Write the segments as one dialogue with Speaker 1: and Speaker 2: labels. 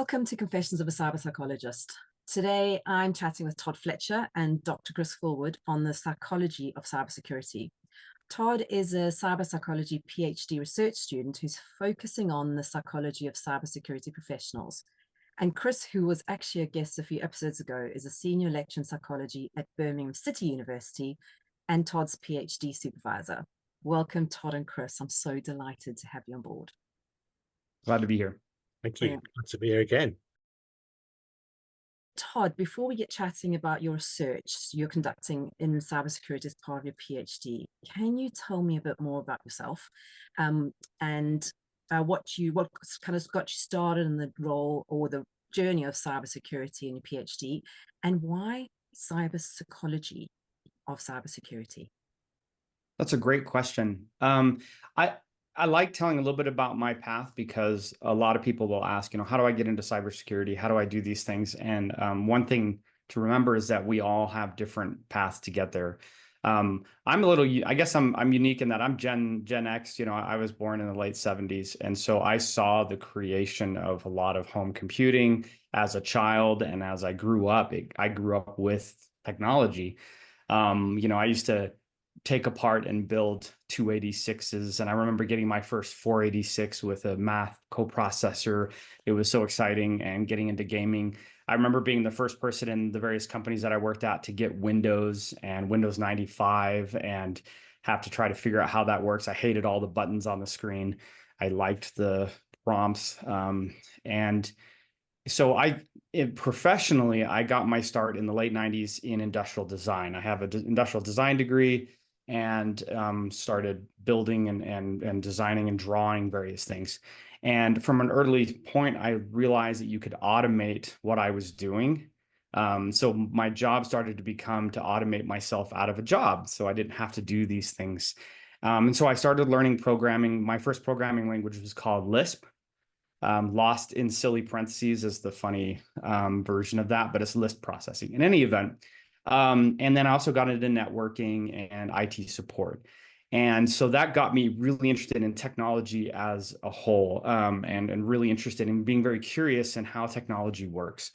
Speaker 1: Welcome to Confessions of a Cyber Psychologist. Today, I'm chatting with Todd Fletcher and Dr. Chris Fullwood on the psychology of cybersecurity. Todd is a cyber psychology PhD research student who's focusing on the psychology of cybersecurity professionals. And Chris, who was actually a guest a few episodes ago, is a senior lecturer in psychology at Birmingham City University and Todd's PhD supervisor. Welcome, Todd and Chris. I'm so delighted to have you on board.
Speaker 2: Glad to be here.
Speaker 3: Thank you. Good to be here again.
Speaker 1: Todd, before we get chatting about your research you're conducting in cybersecurity as part of your PhD, can you tell me a bit more about yourself and what kind of got you started in the role or the journey of cybersecurity in your PhD, and why cyberpsychology of cybersecurity?
Speaker 2: That's a great question. I like telling a little bit about my path because a lot of people will ask, how do I get into cybersecurity? How do I do these things? And one thing to remember is that we all have different paths to get there. I guess I'm unique in that I'm Gen X. I was born in the late 70s. And so I saw the creation of a lot of home computing as a child. And as I grew up, I grew up with technology. I used to take apart and build 286s. And I remember getting my first 486 with a math coprocessor. It was so exciting, and getting into gaming. I remember being the first person in the various companies that I worked at to get Windows and Windows 95 and have to try to figure out how that works. I hated all the buttons on the screen. I liked the prompts. And so professionally, I got my start in the late 90s in industrial design. I have an industrial design degree and started building and designing and drawing various things. And from an early point, I realized that you could automate what I was doing. So my job started to become to automate myself out of a job, so I didn't have to do these things. And so I started learning programming. My first programming language was called Lisp. Lost in silly parentheses is the funny version of that, but it's Lisp processing. In any event, and then I also got into networking and IT support. And so that got me really interested in technology as a whole, and really interested in being very curious in how technology works.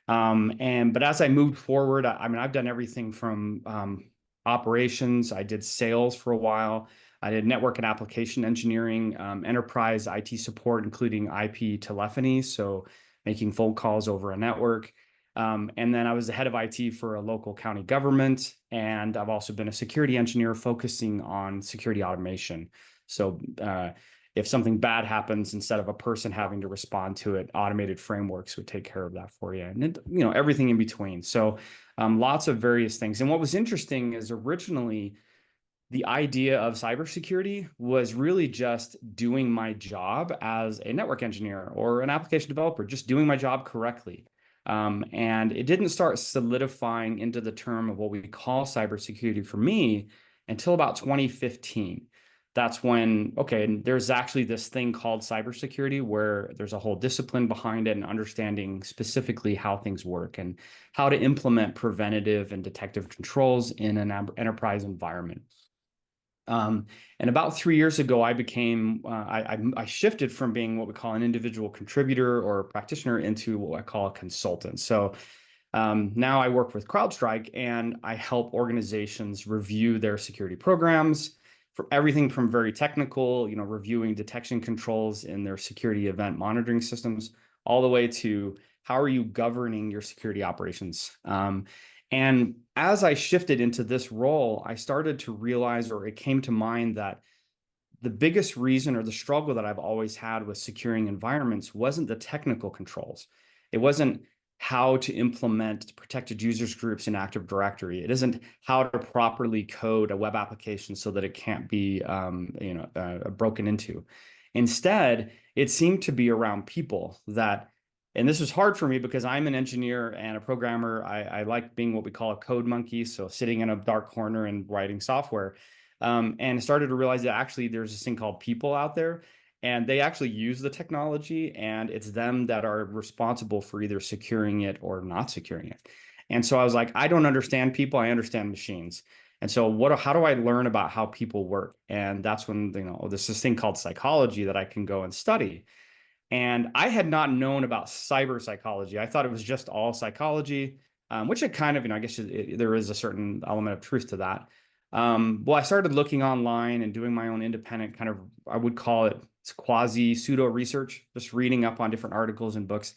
Speaker 2: But as I moved forward, I've done everything from operations. I did sales for a while. I did network and application engineering, enterprise IT support, including IP telephony, so making phone calls over a network. And then I was the head of IT for a local county government. And I've also been a security engineer focusing on security automation. So if something bad happens, instead of a person having to respond to it, automated frameworks would take care of that for you. And everything in between. So lots of various things. And what was interesting is originally the idea of cybersecurity was really just doing my job as a network engineer or an application developer, just doing my job correctly. And it didn't start solidifying into the term of what we call cybersecurity for me until about 2015. That's when, there's actually this thing called cybersecurity where there's a whole discipline behind it and understanding specifically how things work and how to implement preventative and detective controls in an enterprise environment. And about 3 years ago, I shifted from being what we call an individual contributor or practitioner into what I call a consultant. So now I work with CrowdStrike, and I help organizations review their security programs, for everything from very technical, reviewing detection controls in their security event monitoring systems, all the way to how are you governing your security operations. And as I shifted into this role, I started to realize, or it came to mind, that the biggest reason or the struggle that I've always had with securing environments wasn't the technical controls. It wasn't how to implement protected users groups in Active Directory. It isn't how to properly code a web application so that it can't be broken into. Instead, it seemed to be around people and this was hard for me because I'm an engineer and a programmer. I like being what we call a code monkey, so sitting in a dark corner and writing software. And started to realize that actually there's this thing called people out there, and they actually use the technology, and it's them that are responsible for either securing it or not securing it. And so I was like, I don't understand people, I understand machines. And so how do I learn about how people work? And that's when, there's this thing called psychology that I can go and study. And I had not known about cyber psychology. I thought it was just all psychology, which it kind of, I guess there is a certain element of truth to that. Well, I started looking online and doing my own independent kind of, I would call it quasi pseudo research, just reading up on different articles and books.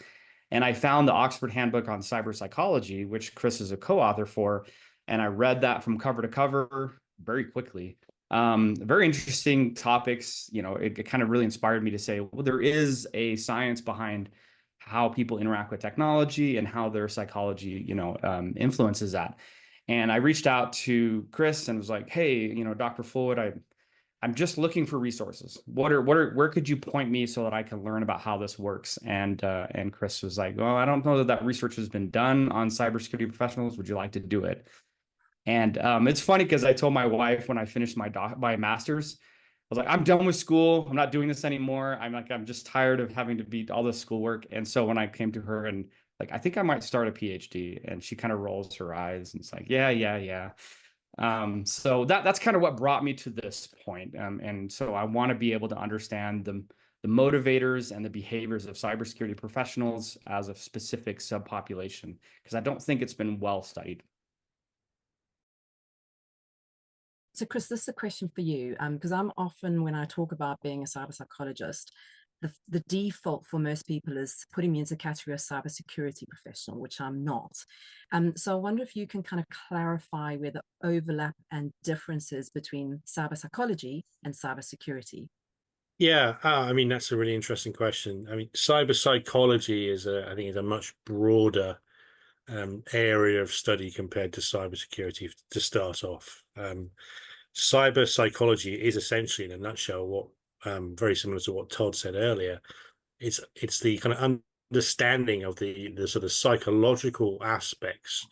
Speaker 2: And I found the Oxford Handbook on Cyber Psychology, which Chris is a co-author for. And I read that from cover to cover very quickly. Very interesting topics. It kind of really inspired me to say, well, there is a science behind how people interact with technology and how their psychology, influences that. And I reached out to Chris and was like, hey, Dr. Fullwood, I'm just looking for resources. Where could you point me so that I can learn about how this works? And Chris was like, well, I don't know that research has been done on cybersecurity professionals. Would you like to do it? And it's funny because I told my wife when I finished my master's, I was like, I'm done with school. I'm not doing this anymore. I'm just tired of having to beat all this schoolwork. And so when I came to her and like, I think I might start a PhD, and she kind of rolls her eyes and it's like, yeah. So that's kind of what brought me to this point. And so I want to be able to understand the motivators and the behaviors of cybersecurity professionals as a specific subpopulation, because I don't think it's been well studied.
Speaker 1: So Chris, this is a question for you, because I'm often, when I talk about being a cyber psychologist, the default for most people is putting me into the category of cybersecurity professional, which I'm not. So I wonder if you can kind of clarify where the overlap and differences between cyber psychology and cybersecurity.
Speaker 3: Yeah, I mean, that's a really interesting question. I mean, cyber psychology I think is a much broader area of study compared to cybersecurity to start off. Cyber psychology is essentially, in a nutshell, what very similar to what Todd said earlier. It's the kind of understanding of the sort of psychological aspects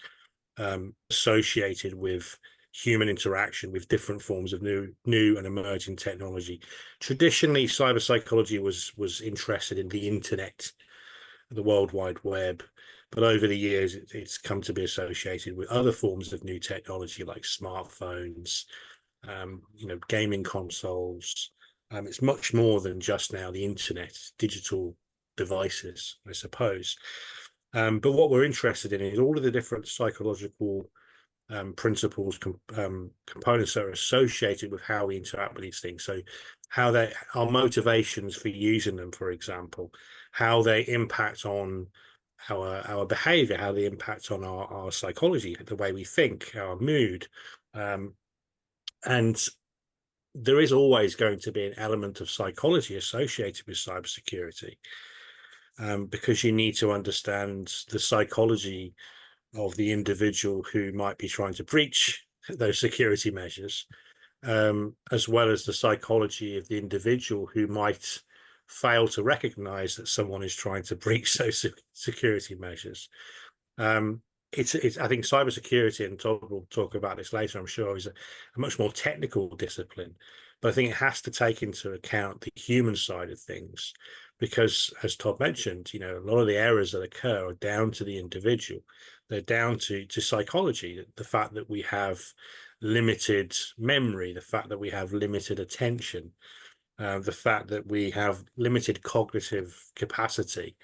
Speaker 3: associated with human interaction with different forms of new and emerging technology. Traditionally, cyber psychology was interested in the internet, the World Wide Web, but over the years it's come to be associated with other forms of new technology like smartphones, gaming consoles. It's much more than just now the internet, digital devices, I suppose. But what we're interested in is all of the different psychological principles, components that are associated with how we interact with these things. So how our motivations for using them, for example, how they impact on our behavior, how they impact on our psychology, the way we think, our mood. And there is always going to be an element of psychology associated with cybersecurity, because you need to understand the psychology of the individual who might be trying to breach those security measures, as well as the psychology of the individual who might fail to recognize that someone is trying to breach those security measures. I think cybersecurity, and Todd will talk about this later, I'm sure, is a much more technical discipline. But I think it has to take into account the human side of things, because, as Todd mentioned, a lot of the errors that occur are down to the individual. They're down to psychology, the fact that we have limited memory, the fact that we have limited attention, the fact that we have limited cognitive capacity,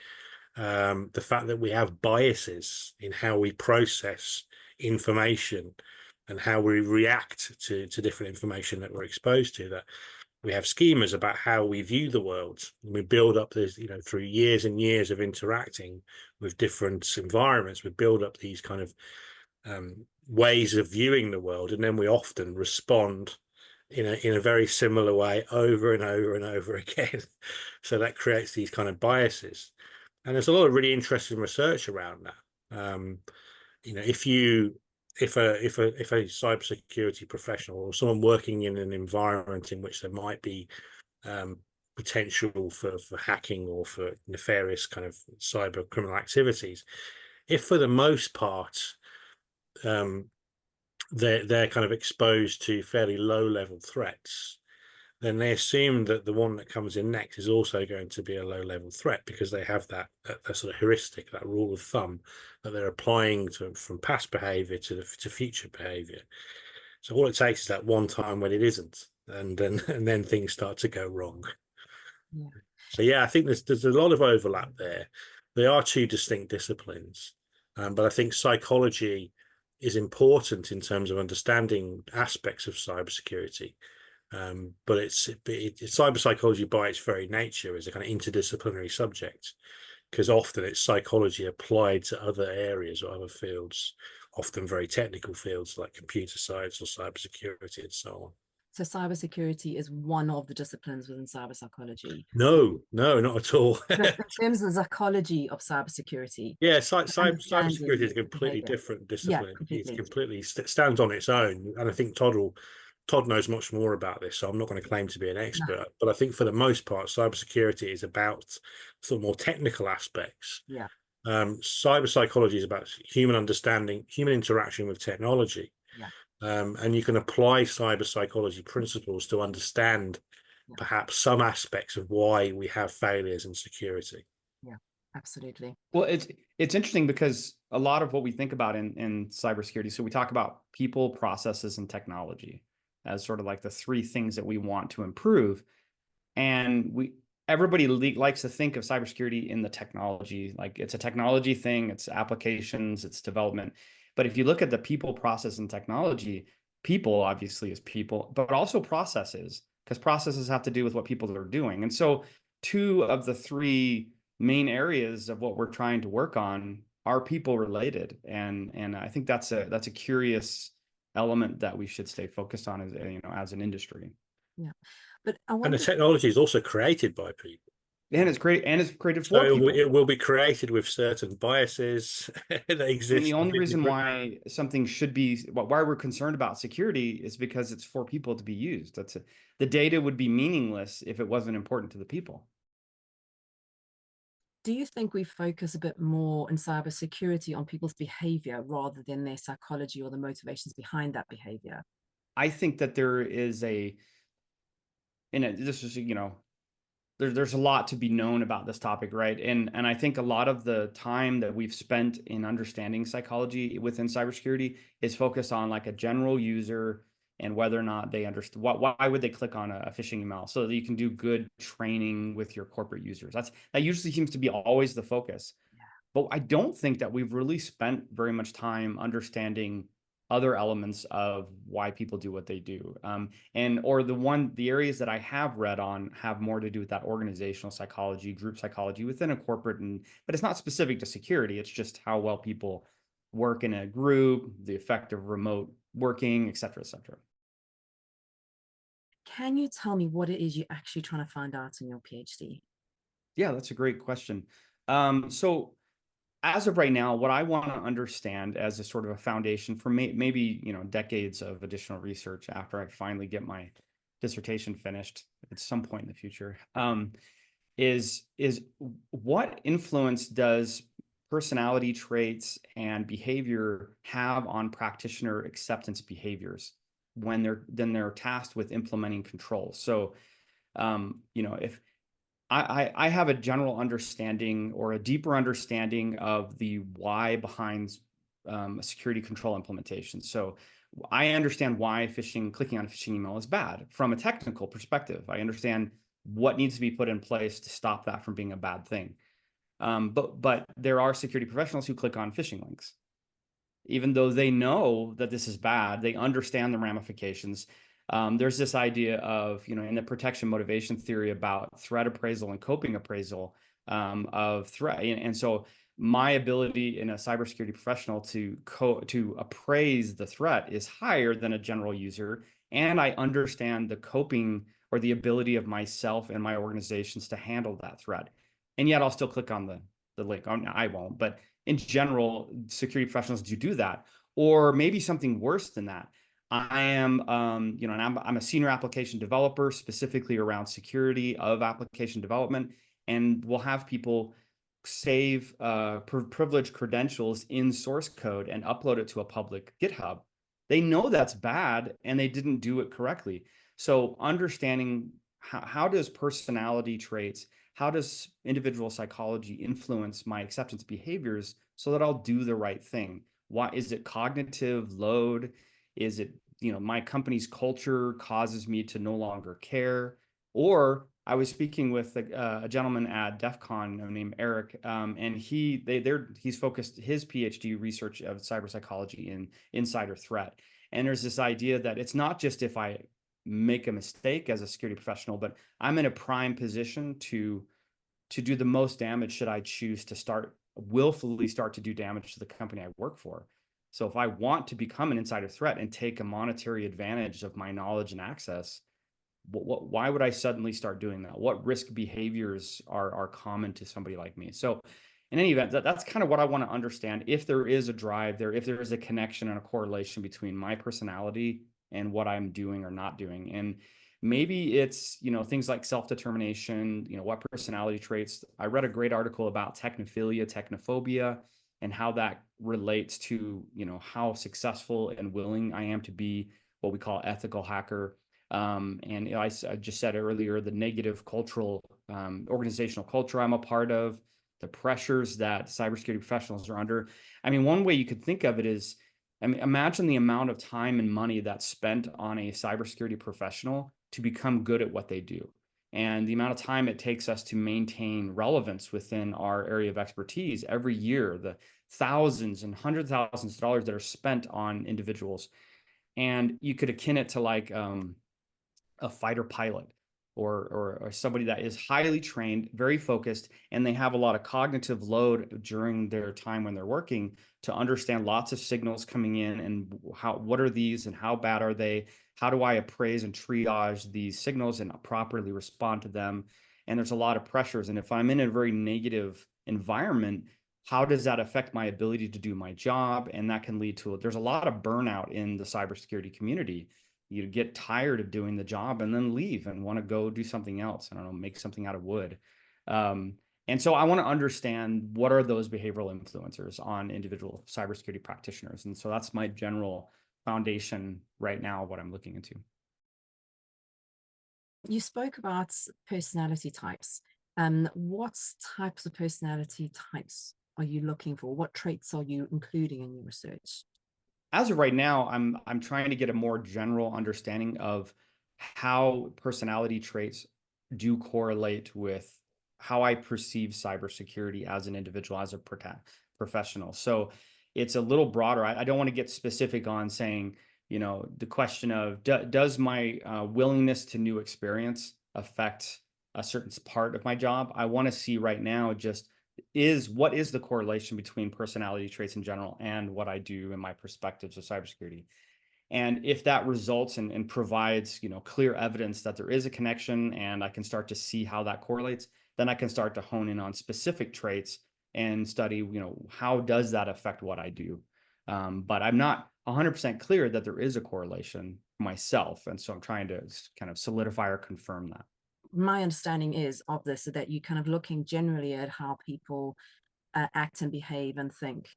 Speaker 3: the fact that we have biases in how we process information and how we react to different information that we're exposed to, that we have schemas about how we view the world. And we build up this, through years and years of interacting with different environments, we build up these kind of ways of viewing the world, and then we often respond in a very similar way over and over and over again. So that creates these kind of biases. And there's a lot of really interesting research around that. If a cybersecurity professional or someone working in an environment in which there might be potential for hacking or for nefarious kind of cyber criminal activities, if for the most part they're kind of exposed to fairly low level threats, then they assume that the one that comes in next is also going to be a low level threat, because they have that sort of heuristic, that rule of thumb that they're applying from past behavior to future behavior. So all it takes is that one time when it isn't, and then things start to go wrong.
Speaker 1: Yeah.
Speaker 3: So yeah, I think there's a lot of overlap there. They are two distinct disciplines, but I think psychology is important in terms of understanding aspects of cybersecurity. But cyber psychology by its very nature is a kind of interdisciplinary subject, because often it's psychology applied to other areas or other fields, often very technical fields like computer science or cybersecurity and so on.
Speaker 1: So cybersecurity is one of the disciplines within cyber psychology.
Speaker 3: No, not at all.
Speaker 1: In terms of the psychology of cybersecurity.
Speaker 3: Yeah, cybersecurity is a completely
Speaker 1: behavior.
Speaker 3: different discipline.
Speaker 1: Yeah,
Speaker 3: It completely stands on its own, and I think Todd knows much more about this, so I'm not going to claim to be an expert. No. But I think for the most part, cybersecurity is about sort of more technical aspects.
Speaker 1: Yeah.
Speaker 3: Cyber psychology is about human understanding, human interaction with technology.
Speaker 1: Yeah.
Speaker 3: And you can apply cyber psychology principles to understand perhaps some aspects of why we have failures in security.
Speaker 1: Yeah, absolutely.
Speaker 2: Well, it's interesting because a lot of what we think about in cybersecurity, so we talk about people, processes, and technology as sort of like the three things that we want to improve. And everybody likes to think of cybersecurity in the technology, like it's a technology thing, it's applications, it's development. But if you look at the people, process, and technology, people obviously is people, but also processes, because processes have to do with what people are doing. And so two of the three main areas of what we're trying to work on are people related. And I think that's a curious element that we should stay focused on as an industry.
Speaker 1: Yeah. But I
Speaker 3: wonder, and the technology is also created by people.
Speaker 2: And it's created for people.
Speaker 3: It will be created with certain biases that exist.
Speaker 2: And the only reason why something should be, why we're concerned about security is because it's for people to be used. The data would be meaningless if it wasn't important to the people.
Speaker 1: Do you think we focus a bit more in cybersecurity on people's behavior rather than their psychology or the motivations behind that behavior?
Speaker 2: I think that there is there's a lot to be known about this topic, right? And I think a lot of the time that we've spent in understanding psychology within cybersecurity is focused on like a general user and whether or not they understand why would they click on a phishing email, so that you can do good training with your corporate users. That usually seems to be always the focus. Yeah. But I don't think that we've really spent very much time understanding other elements of why people do what they do. The areas that I have read on have more to do with that organizational psychology, group psychology within a corporate, but it's not specific to security. It's just how well people work in a group, the effect of remote working, et cetera, et cetera.
Speaker 1: Can you tell me what it is you're actually trying to find out in your PhD?
Speaker 2: Yeah, that's a great question. So as of right now, what I want to understand as a sort of a foundation for maybe decades of additional research after I finally get my dissertation finished at some point in the future, is what influence does personality traits and behavior have on practitioner acceptance behaviors when they're tasked with implementing controls? So, if I have a general understanding or a deeper understanding of the why behind a security control implementation. So I understand why clicking on a phishing email is bad from a technical perspective. I understand what needs to be put in place to stop that from being a bad thing. But there are security professionals who click on phishing links. Even though they know that this is bad, they understand the ramifications. There's this idea of, in the protection motivation theory about threat appraisal and coping appraisal of threat. And so my ability in a cybersecurity professional to appraise the threat is higher than a general user. And I understand the coping or the ability of myself and my organizations to handle that threat. And yet I'll still click on the link. I won't, but in general, security professionals do that. Or maybe something worse than that. I am, I'm a senior application developer, specifically around security of application development, and we'll have people save privileged credentials in source code and upload it to a public GitHub. They know that's bad, and they didn't do it correctly. So understanding how does personality traits, how does individual psychology influence my acceptance behaviors so that I'll do the right thing? Why is it cognitive load? Is it, my company's culture causes me to no longer care? Or I was speaking with a gentleman at DefCon named Eric, and he's focused his PhD research of cyberpsychology in insider threat. And there's this idea that it's not just if I make a mistake as a security professional, but I'm in a prime position to do the most damage should I choose to willfully start to do damage to the company I work for. So if I want to become an insider threat and take a monetary advantage of my knowledge and access, why would I suddenly start doing that? What risk behaviors are common to somebody like me? So in any event, that's kind of what I want to understand. If there is a drive there, if there is a connection and a correlation between my personality and what I'm doing or not doing. And maybe it's, things like self-determination, what personality traits. I read a great article about technophilia, technophobia, and how that relates to, how successful and willing I am to be what we call ethical hacker. And I just said earlier, the negative cultural, organizational culture I'm a part of, the pressures that cybersecurity professionals are under. I mean, one way you could think of it is, imagine the amount of time and money that's spent on a cybersecurity professional to become good at what they do. And the amount of time it takes us to maintain relevance within our area of expertise every year, the thousands and hundreds of thousands of dollars that are spent on individuals. And you could akin it to like a fighter pilot or somebody that is highly trained, very focused, and they have a lot of cognitive load during their time when they're working to understand lots of signals coming in and what are these and how bad are they? How do I appraise and triage these signals and properly respond to them? And there's a lot of pressures. And if I'm in a very negative environment, how does that affect my ability to do my job? And that can lead to, there's a lot of burnout in the cybersecurity community. You get tired of doing the job and then leave and want to go do something else. I don't know, make something out of wood. And so I want to understand what are those behavioral influencers on individual cybersecurity practitioners. And so that's my general foundation right now, what I'm looking into.
Speaker 1: You spoke about personality types. What types of personality types are you looking for? What traits are you including in your research?
Speaker 2: As of right now, I'm trying to get a more general understanding of how personality traits do correlate with how I perceive cybersecurity as an individual, as a professional. So it's a little broader. I don't want to get specific on saying, the question of does my willingness to new experience affect a certain part of my job? I want to see right now just what is the correlation between personality traits in general and what I do in my perspectives of cybersecurity. And if that results and provides, clear evidence that there is a connection and I can start to see how that correlates, then I can start to hone in on specific traits and study, how does that affect what I do? But I'm not 100% clear that there is a correlation myself. And so I'm trying to kind of solidify or confirm that.
Speaker 1: My understanding is of this that you're kind of looking generally at how people act and behave and think.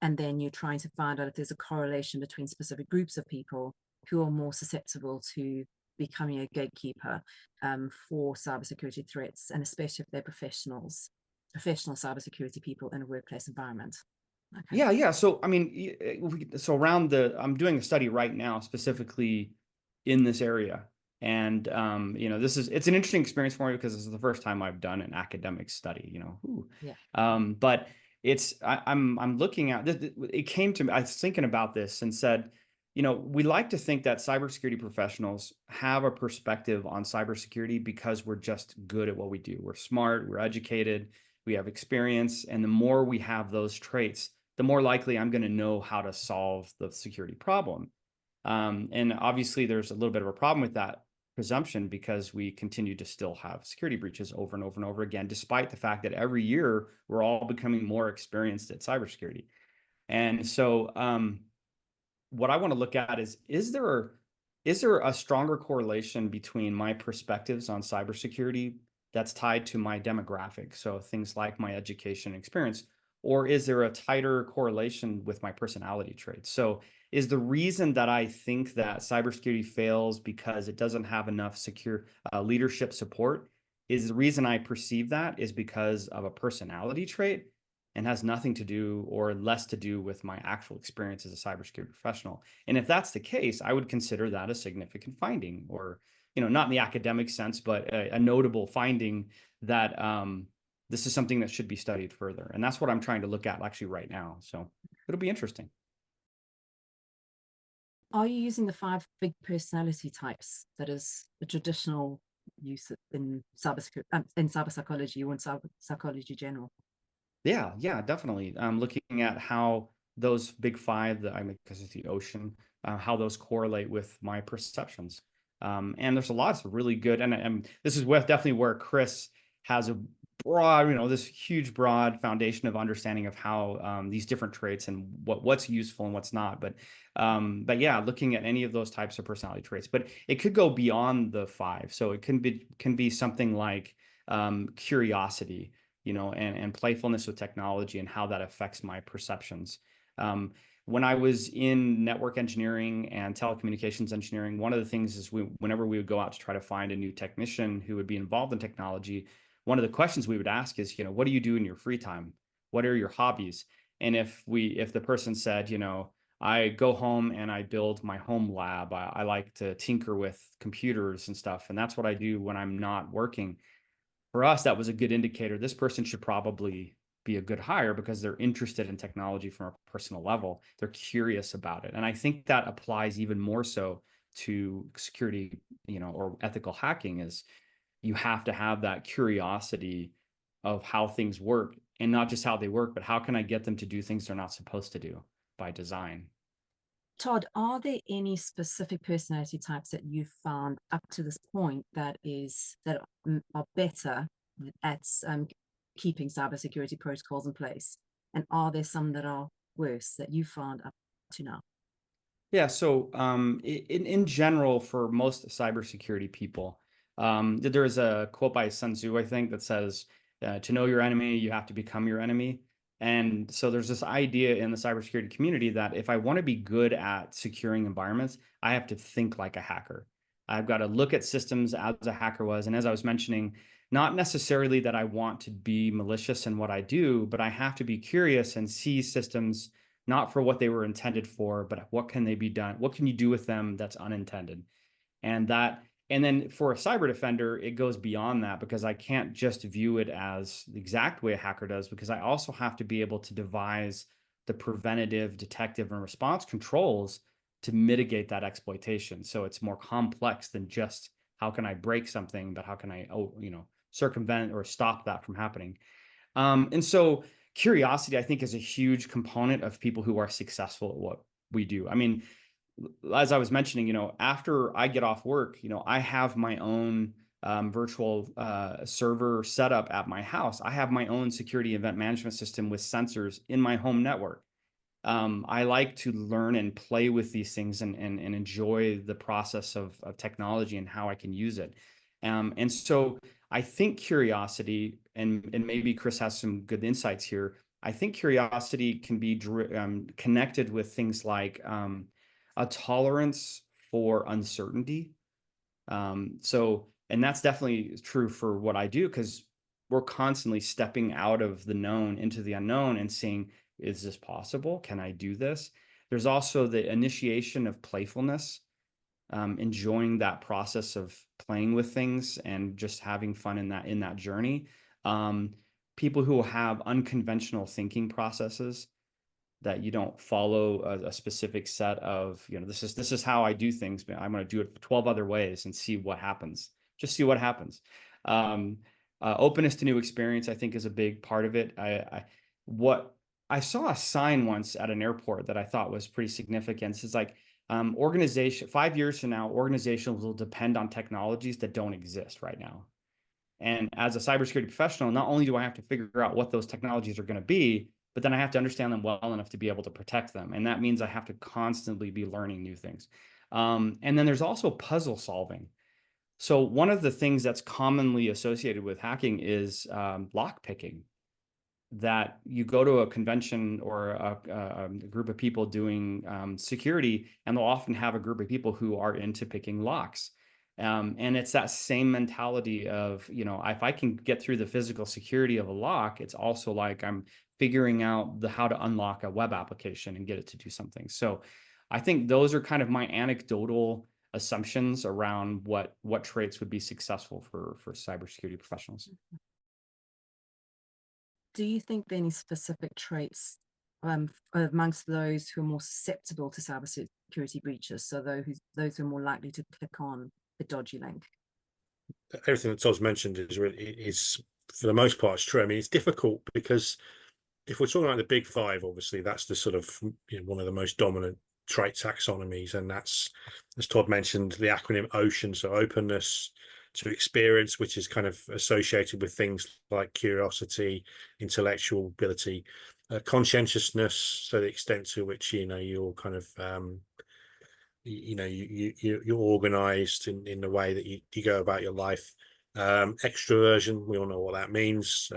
Speaker 1: And then you're trying to find out if there's a correlation between specific groups of people who are more susceptible to becoming a gatekeeper for cybersecurity threats, and especially if they're professional cybersecurity people in a workplace environment.
Speaker 2: Okay. Yeah. So, I mean, I'm doing a study right now specifically in this area. And, it's an interesting experience for me because this is the first time I've done an academic study, but I'm looking at this. It came to me, I was thinking about this and said, we like to think that cybersecurity professionals have a perspective on cybersecurity because we're just good at what we do. We're smart, we're educated, we have experience. And the more we have those traits, the more likely I'm going to know how to solve the security problem. And obviously there's a little bit of a problem with that presumption because we continue to still have security breaches over and over and over again, despite the fact that every year we're all becoming more experienced at cybersecurity. And so what I want to look at is there a stronger correlation between my perspectives on cybersecurity that's tied to my demographic? So things like my education and experience, or is there a tighter correlation with my personality traits? So is the reason that I think that cybersecurity fails because it doesn't have enough secure leadership support? Is the reason I perceive that is because of a personality trait? and has nothing to do or less to do with my actual experience as a cybersecurity professional. And if that's the case, I would consider that a significant finding, or, not in the academic sense, but a notable finding that this is something that should be studied further. And that's what I'm trying to look at actually right now. So it'll be interesting.
Speaker 1: Are you using the 5 big personality types that is the traditional use in cyberpsychology or in psychology general?
Speaker 2: Yeah, definitely. Looking at how those big 5 that because it's the ocean, how those correlate with my perceptions. And there's a lot of really good, and this is definitely where Chris has a broad, this huge, broad foundation of understanding of how these different traits and what's useful and what's not. But yeah, looking at any of those types of personality traits, but it could go beyond the 5. So it can be something like curiosity, and playfulness with technology and how that affects my perceptions. When I was in network engineering and telecommunications engineering, one of the things is whenever we would go out to try to find a new technician who would be involved in technology, one of the questions we would ask is, what do you do in your free time? What are your hobbies? And if the person said, I go home and I build my home lab, I like to tinker with computers and stuff, and that's what I do when I'm not working. For us, that was a good indicator. This person should probably be a good hire because they're interested in technology from a personal level. They're curious about it. And I think that applies even more so to security, or ethical hacking, is you have to have that curiosity of how things work, and not just how they work, but how can I get them to do things they're not supposed to do by design.
Speaker 1: Todd, are there any specific personality types that you've found up to this point that are better at keeping cybersecurity protocols in place? And are there some that are worse that you found up to now?
Speaker 2: Yeah, so in general, for most cybersecurity people, there is a quote by Sun Tzu, I think, that says, to know your enemy, you have to become your enemy. And so there's this idea in the cybersecurity community that if I want to be good at securing environments, I have to think like a hacker. I've got to look at systems as a hacker was. And as I was mentioning, not necessarily that I want to be malicious in what I do, but I have to be curious and see systems not for what they were intended for, but what can they be done? What can you do with them that's unintended? And then for a cyber defender, it goes beyond that, because I can't just view it as the exact way a hacker does, because I also have to be able to devise the preventative, detective, and response controls to mitigate that exploitation. So it's more complex than just how can I break something, but how can I, circumvent or stop that from happening. And so curiosity, I think, is a huge component of people who are successful at what we do. I mean, as I was mentioning, after I get off work, I have my own virtual server set up at my house. I have my own security event management system with sensors in my home network. I like to learn and play with these things and enjoy the process of technology and how I can use it. And so I think curiosity, and maybe Chris has some good insights here. I think curiosity can be connected with things like a tolerance for uncertainty. And that's definitely true for what I do, because we're constantly stepping out of the known into the unknown and seeing, is this possible? Can I do this? There's also the initiation of playfulness, enjoying that process of playing with things and just having fun in that journey. People who have unconventional thinking processes, that you don't follow a specific set of, this is how I do things, but I'm going to do it 12 other ways and see what happens. Just see what happens. Openness to new experience, I think, is a big part of it. I saw a sign once at an airport that I thought was pretty significant. It's like, 5 years from now, organizations will depend on technologies that don't exist right now. And as a cybersecurity professional, not only do I have to figure out what those technologies are going to be, but then I have to understand them well enough to be able to protect them. And that means I have to constantly be learning new things. And then there's also puzzle solving. So one of the things that's commonly associated with hacking is lock picking. That you go to a convention or a group of people doing security, and they'll often have a group of people who are into picking locks. And it's that same mentality of, if I can get through the physical security of a lock, it's also like I'm figuring out how to unlock a web application and get it to do something. So I think those are kind of my anecdotal assumptions around what traits would be successful for cybersecurity professionals.
Speaker 1: Do you think there are any specific traits amongst those who are more susceptible to cybersecurity breaches? So those who are more likely to click on the dodgy link?
Speaker 3: Everything that Todd's mentioned is for the most part, it's true. I mean, it's difficult because if we're talking about the big five, obviously that's the sort of, you know, one of the most dominant trait taxonomies, and that's, as Todd mentioned, the acronym OCEAN, so openness to experience, which is kind of associated with things like curiosity, intellectual ability, conscientiousness, so the extent to which, you know, you're kind of you're organized in the way that you go about your life. Extroversion, we all know what that means.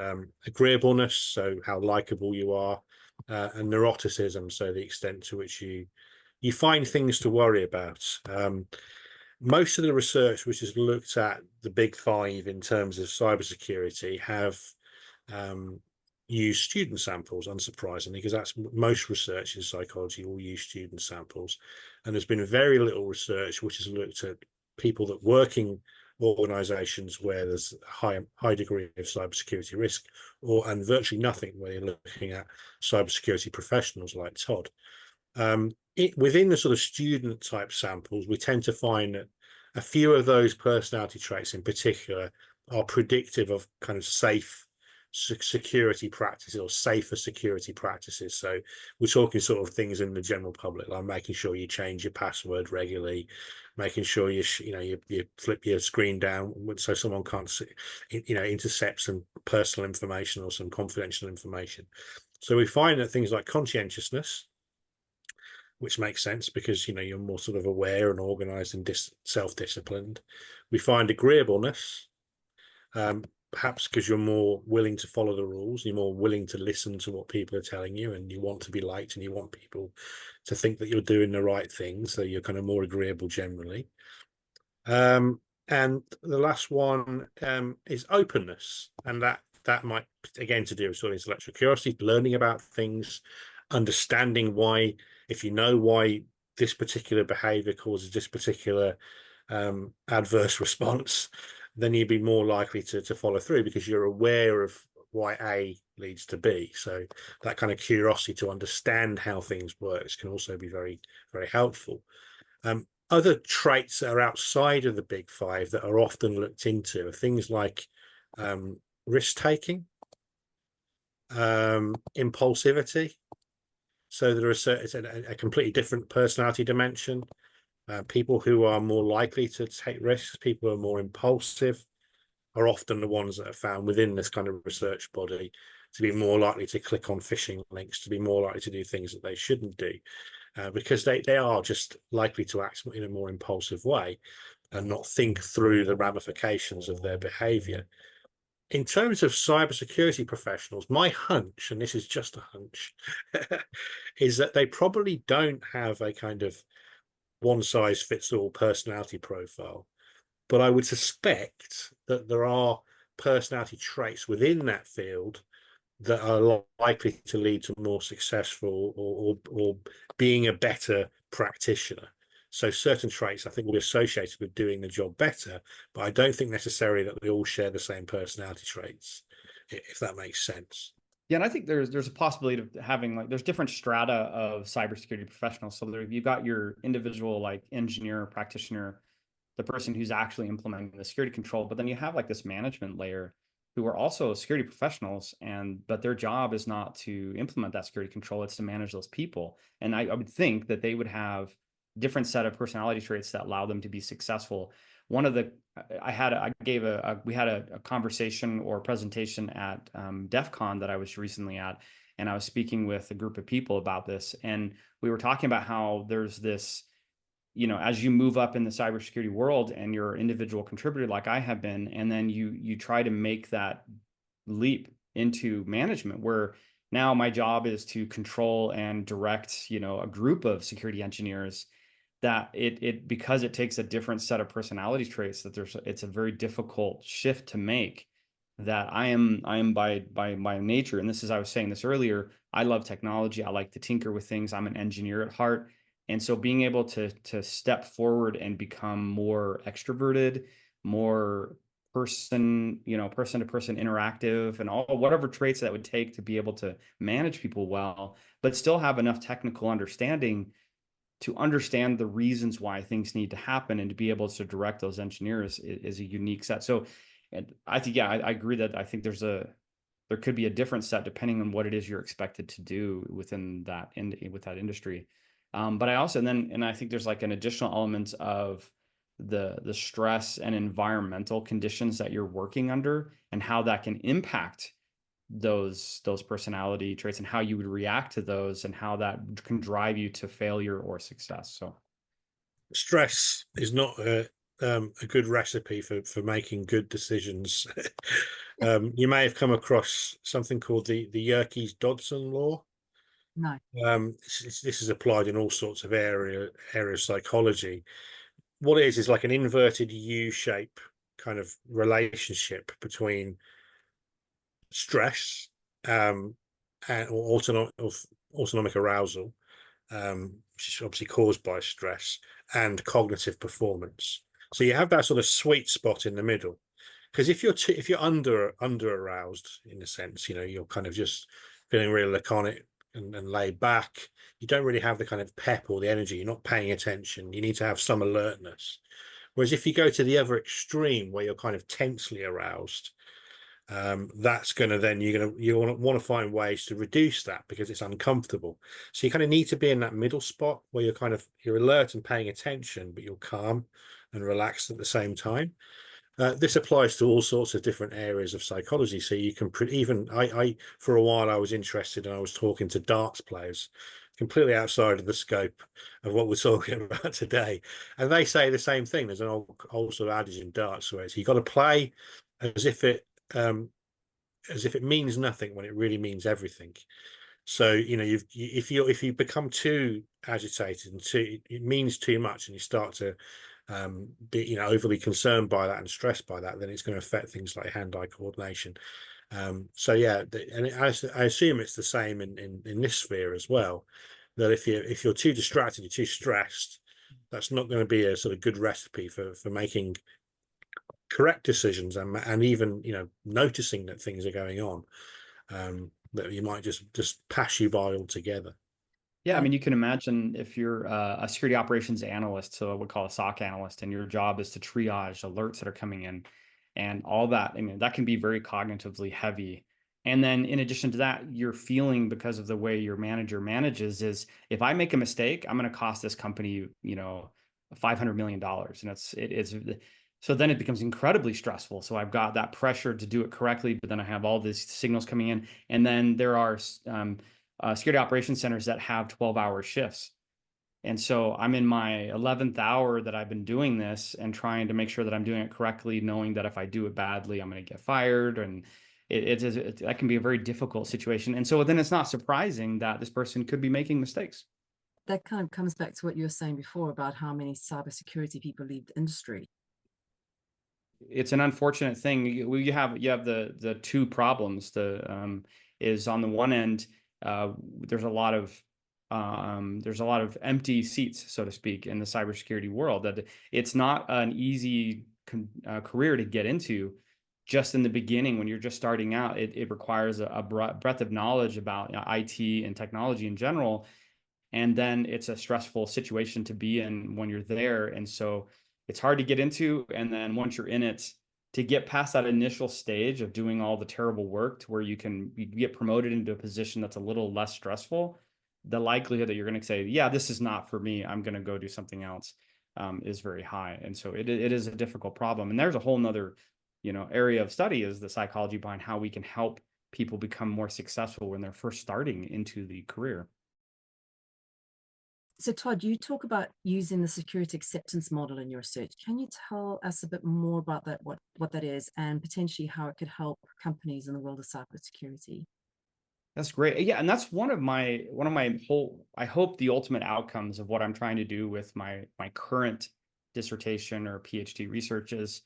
Speaker 3: Agreeableness, so how likable you are, and neuroticism, so the extent to which you find things to worry about. Most of the research which has looked at the big five in terms of cybersecurity have use student samples, unsurprisingly, because that's most research in psychology will use student samples. And there's been very little research which has looked at people that work in organizations where there's a high degree of cybersecurity risk, and virtually nothing where you're looking at cybersecurity professionals like Todd. Within the sort of student type samples, we tend to find that a few of those personality traits in particular are predictive of kind of safe security practices or safer security practices. So we're talking sort of things in the general public, like making sure you change your password regularly, making sure you flip your screen down so someone can't see, intercept some personal information or some confidential information. So we find that things like conscientiousness, which makes sense because, you know, you're more sort of aware and organized and self-disciplined. We find agreeableness, perhaps because you're more willing to follow the rules, you're more willing to listen to what people are telling you, and you want to be liked and you want people to think that you're doing the right thing, so you're kind of more agreeable generally. And the last one is openness, and that might, again, to do with sort of intellectual curiosity, learning about things, understanding why, if you know why this particular behavior causes this particular adverse response, then you'd be more likely to follow through because you're aware of why A leads to B. So that kind of curiosity to understand how things work can also be very, very helpful. Other traits that are outside of the big five that are often looked into are things like risk-taking, impulsivity. So there are it's a completely different personality dimension. People who are more likely to take risks, people who are more impulsive, are often the ones that are found within this kind of research body to be more likely to click on phishing links, to be more likely to do things that they shouldn't do, because they are just likely to act in a more impulsive way and not think through the ramifications of their behavior. In terms of cybersecurity professionals, my hunch, and this is just a hunch, is that they probably don't have a kind of one-size-fits-all personality profile. But I would suspect that there are personality traits within that field that are likely to lead to more successful or being a better practitioner. So certain traits I think will be associated with doing the job better, but I don't think necessarily that they all share the same personality traits, if that makes sense.
Speaker 2: Yeah, and I think there's a possibility of having, like, there's different strata of cybersecurity professionals. So you've got your individual, like, engineer, practitioner, the person who's actually implementing the security control, but then you have like this management layer who are also security professionals, but their job is not to implement that security control, it's to manage those people. And I would think that they would have different set of personality traits that allow them to be successful. One of the, we had a conversation or presentation at DefCon that I was recently at, and I was speaking with a group of people about this, and we were talking about how there's this, you know, as you move up in the cybersecurity world and you're an individual contributor like I have been, and then you try to make that leap into management, where now my job is to control and direct, you know, a group of security engineers, that because it takes a different set of personality traits, that it's a very difficult shift to make. that I am by nature, and this is, I was saying this earlier, I love technology. I like to tinker with things. I'm an engineer at heart. And so being able to step forward and become more extroverted, more person to person interactive, and all whatever traits that would take to be able to manage people well, but still have enough technical understanding to understand the reasons why things need to happen and to be able to direct those engineers is a unique set. So, and I think, yeah, I agree that I think there could be a different set depending on what it is you're expected to do within that with that industry. But I also and I think there's like an additional element of the stress and environmental conditions that you're working under and how that can impact those personality traits and how you would react to those and how that can drive you to failure or success. So
Speaker 3: Stress is not a good recipe for making good decisions. You may have come across something called the Yerkes-Dodson law.
Speaker 1: No.
Speaker 3: This is applied in all sorts of areas of psychology. What it is like an inverted U-shape kind of relationship between stress and or autonomic arousal, which is obviously caused by stress, and cognitive performance. So you have that sort of sweet spot in the middle. Because if you're under aroused, in a sense, you're kind of just feeling really laconic and laid back. You don't really have the kind of pep or the energy. You're not paying attention. You need to have some alertness. Whereas if you go to the other extreme where you're kind of tensely aroused, that's going to then you want to find ways to reduce that because it's uncomfortable. So you kind of need to be in that middle spot where you're alert and paying attention, but you're calm and relaxed at the same time. This applies to all sorts of different areas of psychology. So you can even I for a while I was interested and I was talking to darts players, completely outside of the scope of what we're talking about today, and they say the same thing. There's an old sort of adage in darts where it's you got to play as if it means nothing when it really means everything. So if you become too agitated and it means too much, and you start to be overly concerned by that and stressed by that, then it's going to affect things like hand-eye coordination. So yeah, and I assume it's the same in this sphere as well. That if you're too distracted, you're too stressed, that's not going to be a sort of good recipe for making correct decisions and even noticing that things are going on, that you might just pass you by altogether.
Speaker 2: yeah, I mean, you can imagine if you're a security operations analyst, so what we call a SOC analyst, and your job is to triage alerts that are coming in and all that. I mean, that can be very cognitively heavy. And then in addition to that, you're feeling, because of the way your manager manages, is if I make a mistake, I'm going to cost this company, $500 million. And it's so then it becomes incredibly stressful. So I've got that pressure to do it correctly, but then I have all these signals coming in. And then there are security operations centers that have 12-hour shifts. And so I'm in my 11th hour that I've been doing this and trying to make sure that I'm doing it correctly, knowing that if I do it badly, I'm going to get fired. And that can be a very difficult situation. And so then it's not surprising that this person could be making mistakes.
Speaker 1: That kind of comes back to what you were saying before about how many cybersecurity people leave the industry.
Speaker 2: It's an unfortunate thing. You have the two problems. Is on the one end, there's a lot of empty seats, so to speak, in the cybersecurity world. That it's not an easy career to get into. Just in the beginning, when you're just starting out, it requires a breadth of knowledge about IT and technology in general, and then it's a stressful situation to be in when you're there, and so it's hard to get into. And then once you're in it, to get past that initial stage of doing all the terrible work to where you get promoted into a position that's a little less stressful, the likelihood that you're going to say, yeah, this is not for me, I'm going to go do something else, is very high. And so it is a difficult problem. And there's a whole nother, area of study is the psychology behind how we can help people become more successful when they're first starting into the career.
Speaker 1: So Todd, you talk about using the security acceptance model in your research. Can you tell us a bit more about that, what that is, and potentially how it could help companies in the world of cybersecurity?
Speaker 2: That's great. Yeah, and that's one of my I hope the ultimate outcomes of what I'm trying to do with my current dissertation or PhD research is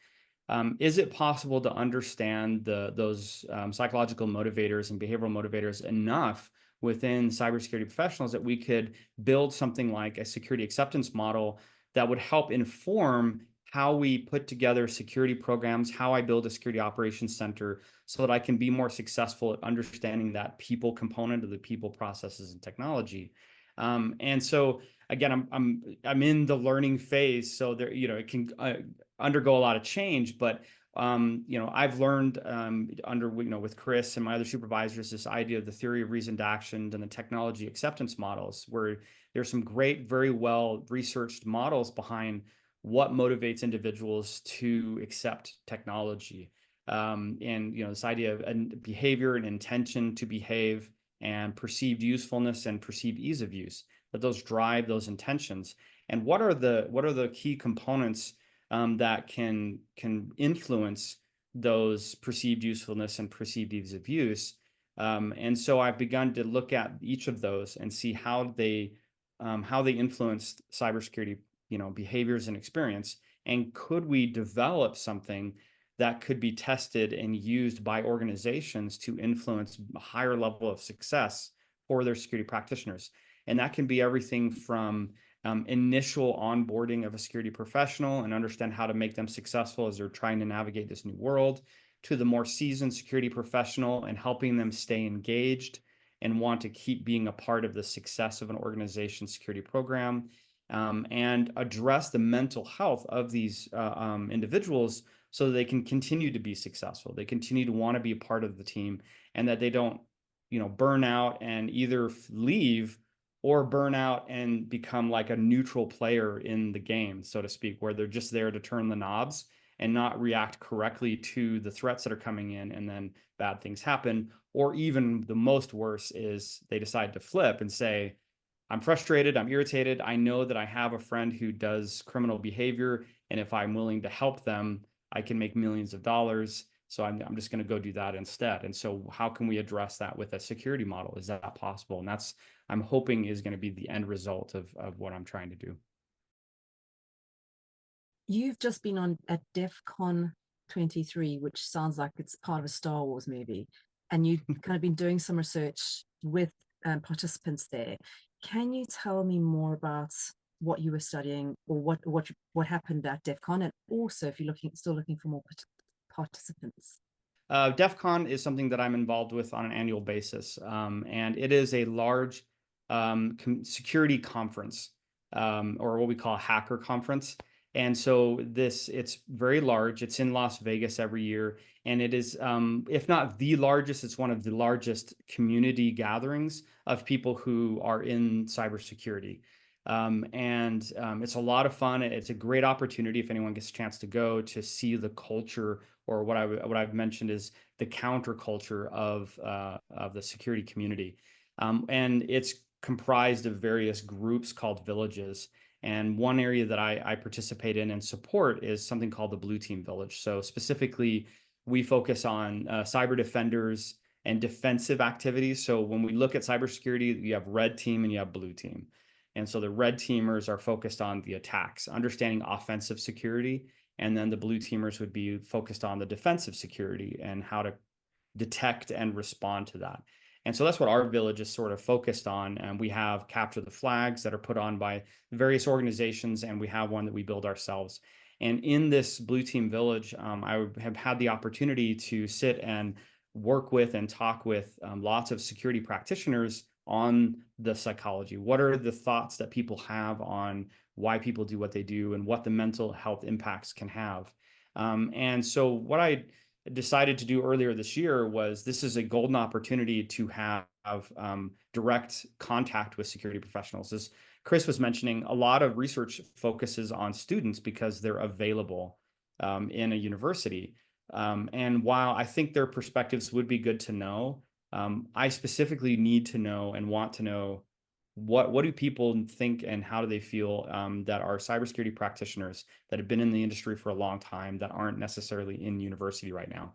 Speaker 2: Is it possible to understand those psychological motivators and behavioral motivators enough within cybersecurity professionals that we could build something like a security acceptance model that would help inform how we put together security programs, how I build a security operations center so that I can be more successful at understanding that people component of the people, processes, and technology. And so again, I'm in the learning phase, so there, it can undergo a lot of change, but I've learned with Chris and my other supervisors, this idea of the theory of reasoned action and the technology acceptance models, where there's some great, very well researched models behind what motivates individuals to accept technology. And this idea of behavior and intention to behave and perceived usefulness and perceived ease of use, that those drive those intentions. And what are the key components that can influence those perceived usefulness and perceived ease of use? And so I've begun to look at each of those and see how they influence cybersecurity, behaviors and experience. And could we develop something that could be tested and used by organizations to influence a higher level of success for their security practitioners? And that can be everything from initial onboarding of a security professional and understand how to make them successful as they're trying to navigate this new world, to the more seasoned security professional and helping them stay engaged and want to keep being a part of the success of an organization's security program, and address the mental health of these individuals so that they can continue to be successful. They continue to want to be a part of the team, and that they don't, burn out and either leave or burn out and become like a neutral player in the game, so to speak, where they're just there to turn the knobs and not react correctly to the threats that are coming in, and then bad things happen. Or even the most worse is they decide to flip and say, I'm frustrated, I'm irritated, I know that I have a friend who does criminal behavior, and if I'm willing to help them, I can make millions of dollars. So I'm just going to go do that instead. And so how can we address that with a security model? Is that possible? And that's, I'm hoping, is going to be the end result of what I'm trying to do.
Speaker 1: You've just been on at DefCon 23, which sounds like it's part of a Star Wars movie, and you've kind of been doing some research with participants there. Can you tell me more about what you were studying, or what happened at DefCon, and also if you're still looking for more participants?
Speaker 2: DefCon is something that I'm involved with on an annual basis, and it is a large security conference, or what we call a hacker conference. And so it's very large. It's in Las Vegas every year, and it is, if not the largest, it's one of the largest community gatherings of people who are in cybersecurity. It's a lot of fun. It's a great opportunity if anyone gets a chance to go to see the culture, or what I've mentioned is the counterculture of the security community. And it's comprised of various groups called villages. And one area that I participate in and support is something called the Blue Team Village. So specifically, we focus on cyber defenders and defensive activities. So when we look at cybersecurity, you have red team and you have blue team. And so the red teamers are focused on the attacks, understanding offensive security. And then the blue teamers would be focused on the defensive security and how to detect and respond to that. And so that's what our village is sort of focused on. And we have capture the flags that are put on by various organizations, and we have one that we build ourselves. And in this Blue Team Village, I have had the opportunity to sit and work with and talk with lots of security practitioners on the psychology. What are the thoughts that people have on why people do what they do and what the mental health impacts can have? And so what I decided to do earlier this year was, this is a golden opportunity to have direct contact with security professionals. As Chris was mentioning, a lot of research focuses on students because they're available in a university. And while I think their perspectives would be good to know, I specifically need to know and want to know what do people think and how do they feel that are cybersecurity practitioners that have been in the industry for a long time that aren't necessarily in university right now.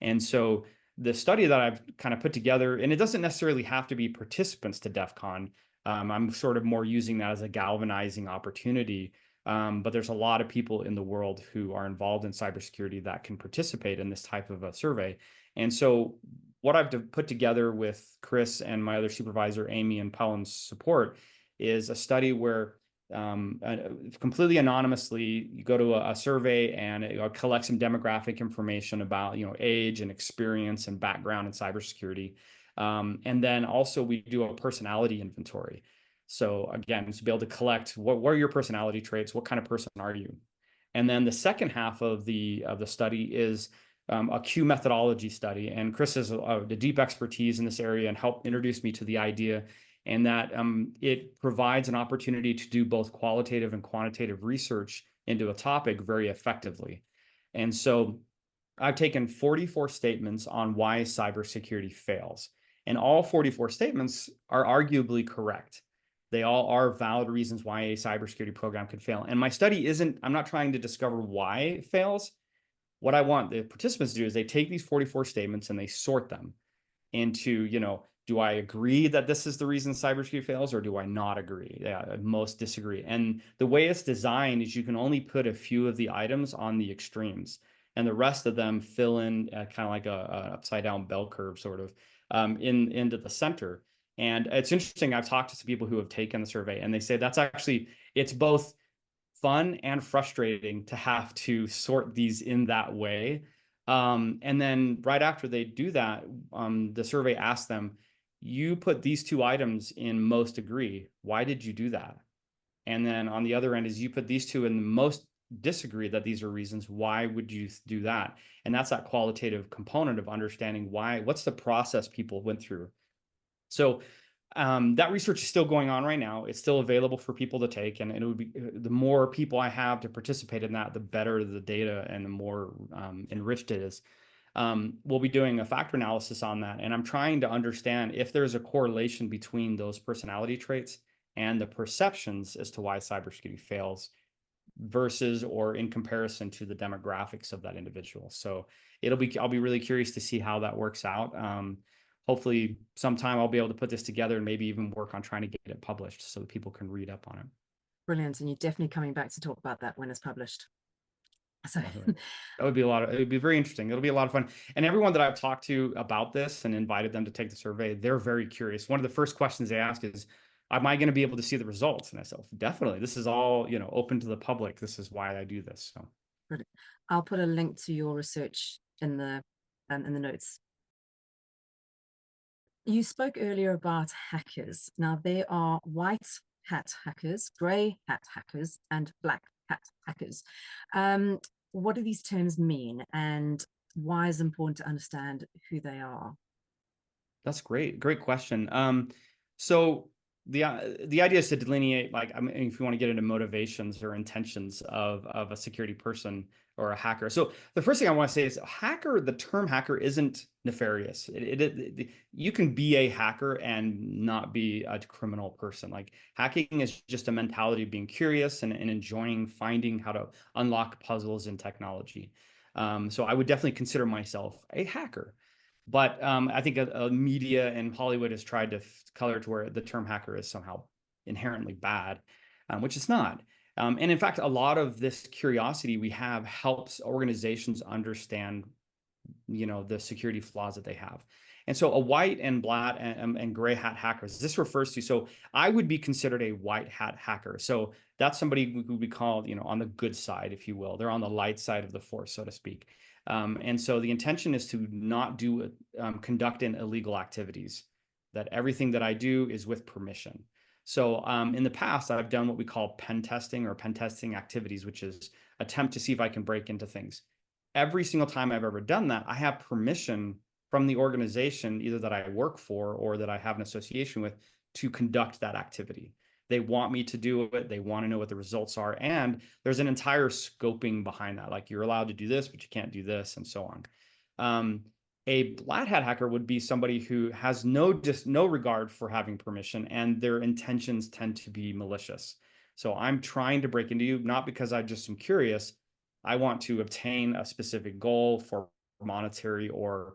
Speaker 2: And so the study that I've kind of put together, and it doesn't necessarily have to be participants to DefCon, I'm sort of more using that as a galvanizing opportunity But there's a lot of people in the world who are involved in cybersecurity that can participate in this type of a survey. And so what I've put together with Chris and my other supervisor, Amy, and Pelham's support is a study where completely anonymously, you go to a survey and it collects some demographic information about, age and experience and background in cybersecurity. And then also we do a personality inventory. So again, to be able to collect what are your personality traits, what kind of person are you? And then the second half of the study is a Q methodology study. And Chris has a deep expertise in this area and helped introduce me to the idea, and that it provides an opportunity to do both qualitative and quantitative research into a topic very effectively. And so I've taken 44 statements on why cybersecurity fails. And all 44 statements are arguably correct. They all are valid reasons why a cybersecurity program could fail. And my study I'm not trying to discover why it fails. What I want the participants to do is they take these 44 statements and they sort them into, do I agree that this is the reason cybersecurity fails, or do I not agree? Yeah, I most disagree. And the way it's designed is you can only put a few of the items on the extremes, and the rest of them fill in kind of like a upside down bell curve sort of into the center. And it's interesting. I've talked to some people who have taken the survey, and they say it's both fun and frustrating to have to sort these in that way. And then right after they do that, the survey asks them, you put these two items in most agree. Why did you do that? And then on the other end is you put these two in most disagree that these are reasons. Why would you do that? And that's that qualitative component of understanding what's the process people went through. So that research is still going on right now. It's still available for people to take, and it would be the more people I have to participate in that, the better the data and the more enriched it is. We'll be doing a factor analysis on that, and I'm trying to understand if there's a correlation between those personality traits and the perceptions as to why cybersecurity fails versus or in comparison to the demographics of that individual. So I'll be really curious to see how that works out. Hopefully sometime I'll be able to put this together and maybe even work on trying to get it published so that people can read up on it.
Speaker 1: Brilliant. And you're definitely coming back to talk about that when it's published. So
Speaker 2: it would be very interesting. It'll be a lot of fun. And everyone that I've talked to about this and invited them to take the survey, they're very curious. One of the first questions they ask is, am I going to be able to see the results? And I said, definitely. This is all, open to the public. This is why I do this. So
Speaker 1: brilliant. I'll put a link to your research in the notes. You spoke earlier about hackers. Now, there are white hat hackers, grey hat hackers, and black hat hackers. What do these terms mean, and why is it important to understand who they are?
Speaker 2: That's great. Great question. So the idea is to delineate, if you want to get into motivations or intentions of a security person or a hacker. So the first thing I want to say is the term hacker isn't nefarious. You can be a hacker and not be a criminal person. Like, hacking is just a mentality of being curious and enjoying finding how to unlock puzzles in technology. So I would definitely consider myself a hacker. But I think media and Hollywood has tried to color to where the term hacker is somehow inherently bad, which it's not. And in fact, a lot of this curiosity we have helps organizations understand, the security flaws that they have. And so a white and black and gray hat hackers, this refers to, so I would be considered a white hat hacker. So that's somebody who would be called, on the good side, if you will. They're on the light side of the force, so to speak. And so the intention is to not conduct in illegal activities, that everything that I do is with permission. So in the past, I've done what we call pen testing or pen testing activities, which is attempt to see if I can break into things. Every single time I've ever done that, I have permission from the organization, either that I work for or that I have an association with, to conduct that activity. They want me to do it. They want to know what the results are. And there's an entire scoping behind that. Like, you're allowed to do this, but you can't do this, and so on. A black hat hacker would be somebody who has no regard for having permission, and their intentions tend to be malicious. So I'm trying to break into you, not because I just am curious. I want to obtain a specific goal for monetary or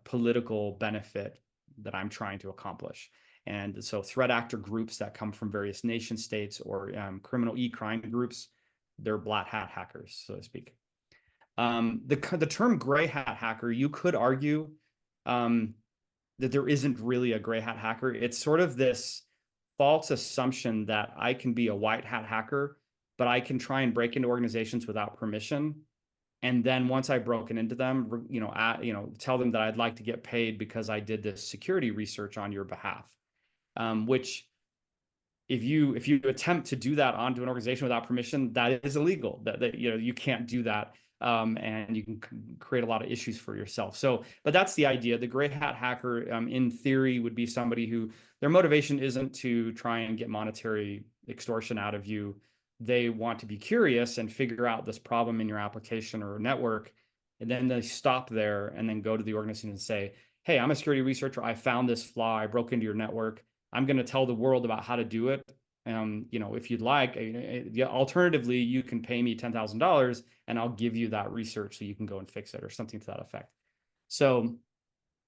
Speaker 2: political benefit that I'm trying to accomplish. And so threat actor groups that come from various nation states or criminal e-crime groups, they're black hat hackers, so to speak. The term gray hat hacker, you could argue that there isn't really a gray hat hacker. It's sort of this false assumption that I can be a white hat hacker, but I can try and break into organizations without permission. And then once I've broken into them, tell them that I'd like to get paid because I did this security research on your behalf. Which if you attempt to do that onto an organization without permission, that is illegal. That you can't do that. And you can create a lot of issues for yourself. So, but that's the idea. The gray hat hacker, in theory, would be somebody who their motivation isn't to try and get monetary extortion out of you. They want to be curious and figure out this problem in your application or network. And then they stop there and then go to the organization and say, hey, I'm a security researcher. I found this flaw. I broke into your network. I'm going to tell the world about how to do it. If you'd like, alternatively, you can pay me $10,000 and I'll give you that research so you can go and fix it or something to that effect. So,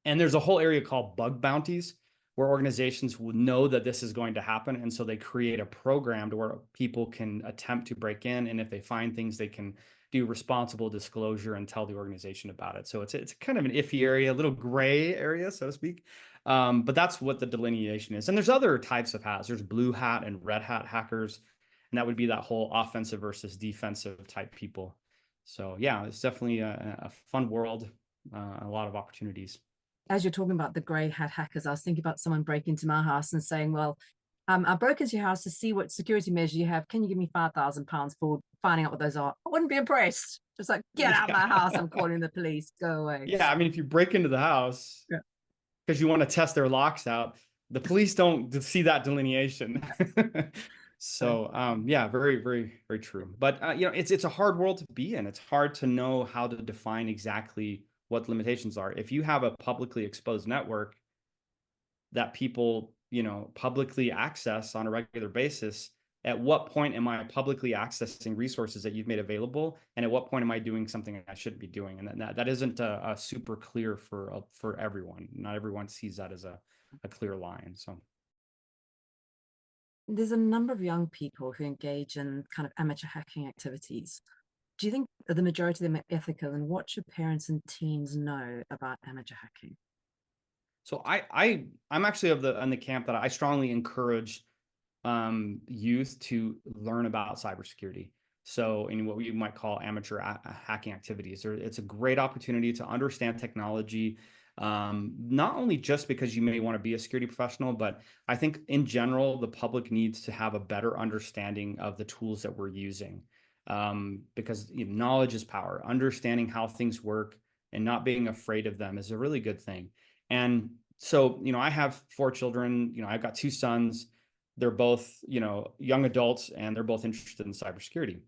Speaker 2: and there's a whole area called bug bounties where organizations will know that this is going to happen. And so they create a program to where people can attempt to break in. And if they find things, they can do responsible disclosure and tell the organization about it. So it's kind of an iffy area, a little gray area, so to speak. But that's what the delineation is. And there's other types of hats. There's blue hat and red hat hackers. And that would be that whole offensive versus defensive type people. So yeah, it's definitely a fun world, a lot of opportunities.
Speaker 1: As you're talking about the grey hat hackers, I was thinking about someone breaking into my house and saying, well, I broke into your house to see what security measures you have. Can you give me £5,000 for finding out what those are? I wouldn't be impressed. Just like, get out of my house. I'm calling the police. Go away.
Speaker 2: Yeah, I mean, if you break into the house because you want to test their locks out, the police don't see that delineation. So yeah, very, very, very true. But it's a hard world to be in. It's hard to know how to define exactly what the limitations are. If you have a publicly exposed network that people publicly access on a regular basis, at what point am I publicly accessing resources that you've made available, and at what point am I doing something I shouldn't be doing? And that isn't a super clear for everyone. Not everyone sees that as a clear line. So
Speaker 1: there's a number of young people who engage in kind of amateur hacking activities. Do you think the majority of them are ethical, and what should parents and teens know about amateur hacking?
Speaker 2: So I'm actually on the camp that I strongly encourage youth to learn about cybersecurity. So in what we might call amateur hacking activities, it's a great opportunity to understand technology, not only just because you may want to be a security professional, but I think in general, the public needs to have a better understanding of the tools that we're using. Because knowledge is power. Understanding how things work and not being afraid of them is a really good thing. And so, I have 4 children. I've got 2 sons. They're both, young adults, and they're both interested in cybersecurity.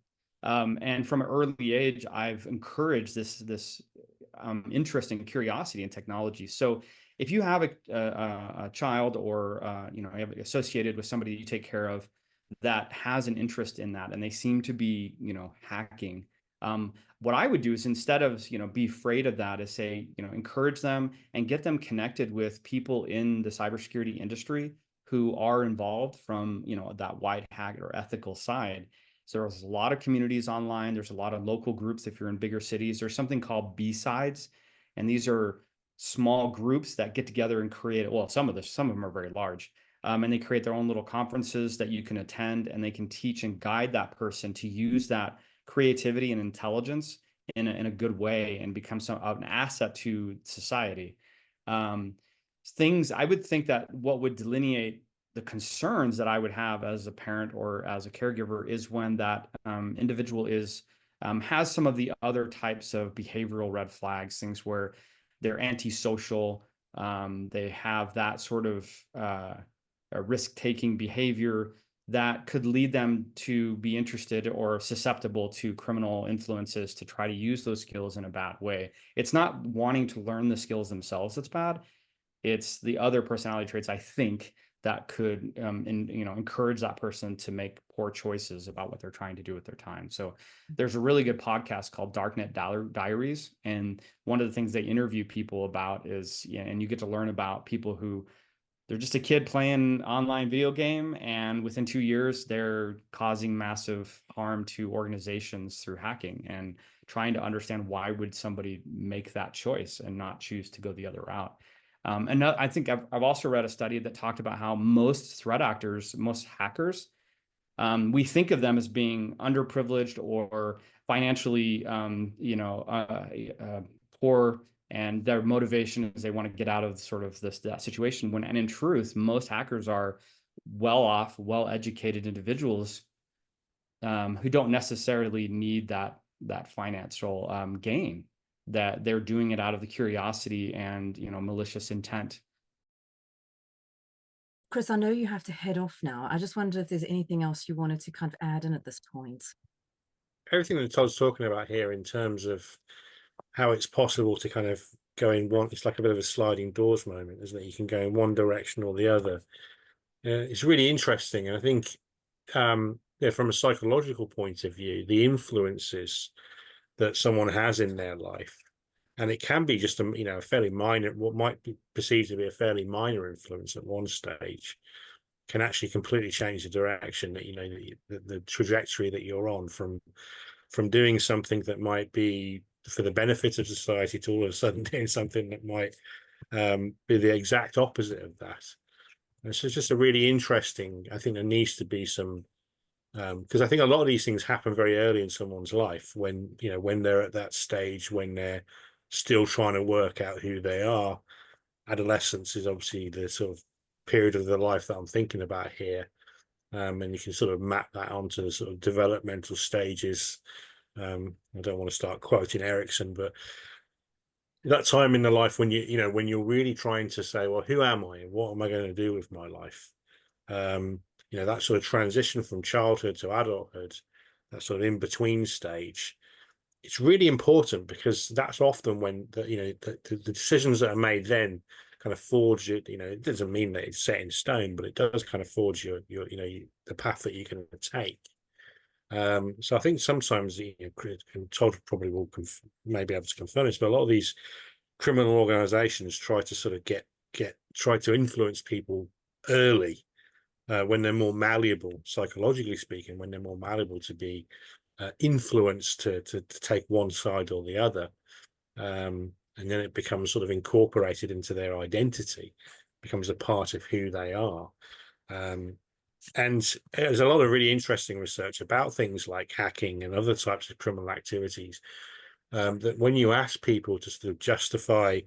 Speaker 2: And from an early age, I've encouraged this interest and curiosity in technology. So if you have a child or associated with somebody you take care of that has an interest in that, and they seem to be, hacking, what I would do is, instead of, be afraid of that, is say, encourage them and get them connected with people in the cybersecurity industry who are involved from, that white hat or ethical side. So there's a lot of communities online. There's a lot of local groups. If you're in bigger cities, there's something called B-sides. And these are small groups that get together and create, well, some of them are very large. And they create their own little conferences that you can attend, and they can teach and guide that person to use that creativity and intelligence in a good way and become an asset to society. I would think that what would delineate the concerns that I would have as a parent or as a caregiver is when that individual has some of the other types of behavioral red flags, things where they're antisocial, they have that sort of risk-taking behavior that could lead them to be interested or susceptible to criminal influences to try to use those skills in a bad way. It's not wanting to learn the skills themselves that's bad. It's the other personality traits, I think, that could encourage that person to make poor choices about what they're trying to do with their time. So there's a really good podcast called Darknet Diaries. And one of the things they interview people about is, and you get to learn about people who they're just a kid playing online video game, and within 2 years, they're causing massive harm to organizations through hacking, and trying to understand why would somebody make that choice and not choose to go the other route. And I think I've also read a study that talked about how most threat actors, most hackers, we think of them as being underprivileged or financially, poor, and their motivation is they want to get out of sort of that situation. And in truth, most hackers are well-off, well-educated individuals who don't necessarily need that financial gain. That they're doing it out of the curiosity and malicious intent.
Speaker 1: Chris, I know you have to head off now. I just wondered if there's anything else you wanted to kind of add in at this point.
Speaker 3: Everything that Todd's talking about here in terms of how it's possible to kind of go in one, it's like a bit of a sliding doors moment, isn't it? You can go in one direction or the other. It's really interesting. And I think from a psychological point of view, the influences that someone has in their life, and it can be just a fairly minor, what might be perceived to be a fairly minor influence at one stage, can actually completely change the direction that the trajectory that you're on from doing something that might be for the benefit of society to all of a sudden doing something that might be the exact opposite of that. And so it's just a really interesting, I think there needs to be some, because I think a lot of these things happen very early in someone's life when they're at that stage, when they're still trying to work out who they are. Adolescence is obviously the sort of period of their life that I'm thinking about here. And you can sort of map that onto the sort of developmental stages. I don't want to start quoting Erickson, but that time in the life when when you're really trying to say, well, who am I and what am I going to do with my life? That sort of transition from childhood to adulthood, that sort of in between stage, it's really important because that's often when the decisions that are made then kind of forge it. It doesn't mean that it's set in stone, but it does kind of forge the path that you can take. So I think sometimes Todd probably will maybe able to confirm this, but a lot of these criminal organizations try to sort of try to influence people early when they're more malleable, psychologically speaking, when they're more malleable to be influenced to take one side or the other, and then it becomes sort of incorporated into their identity, becomes a part of who they are. And there's a lot of really interesting research about things like hacking and other types of criminal activities, that when you ask people to sort of justify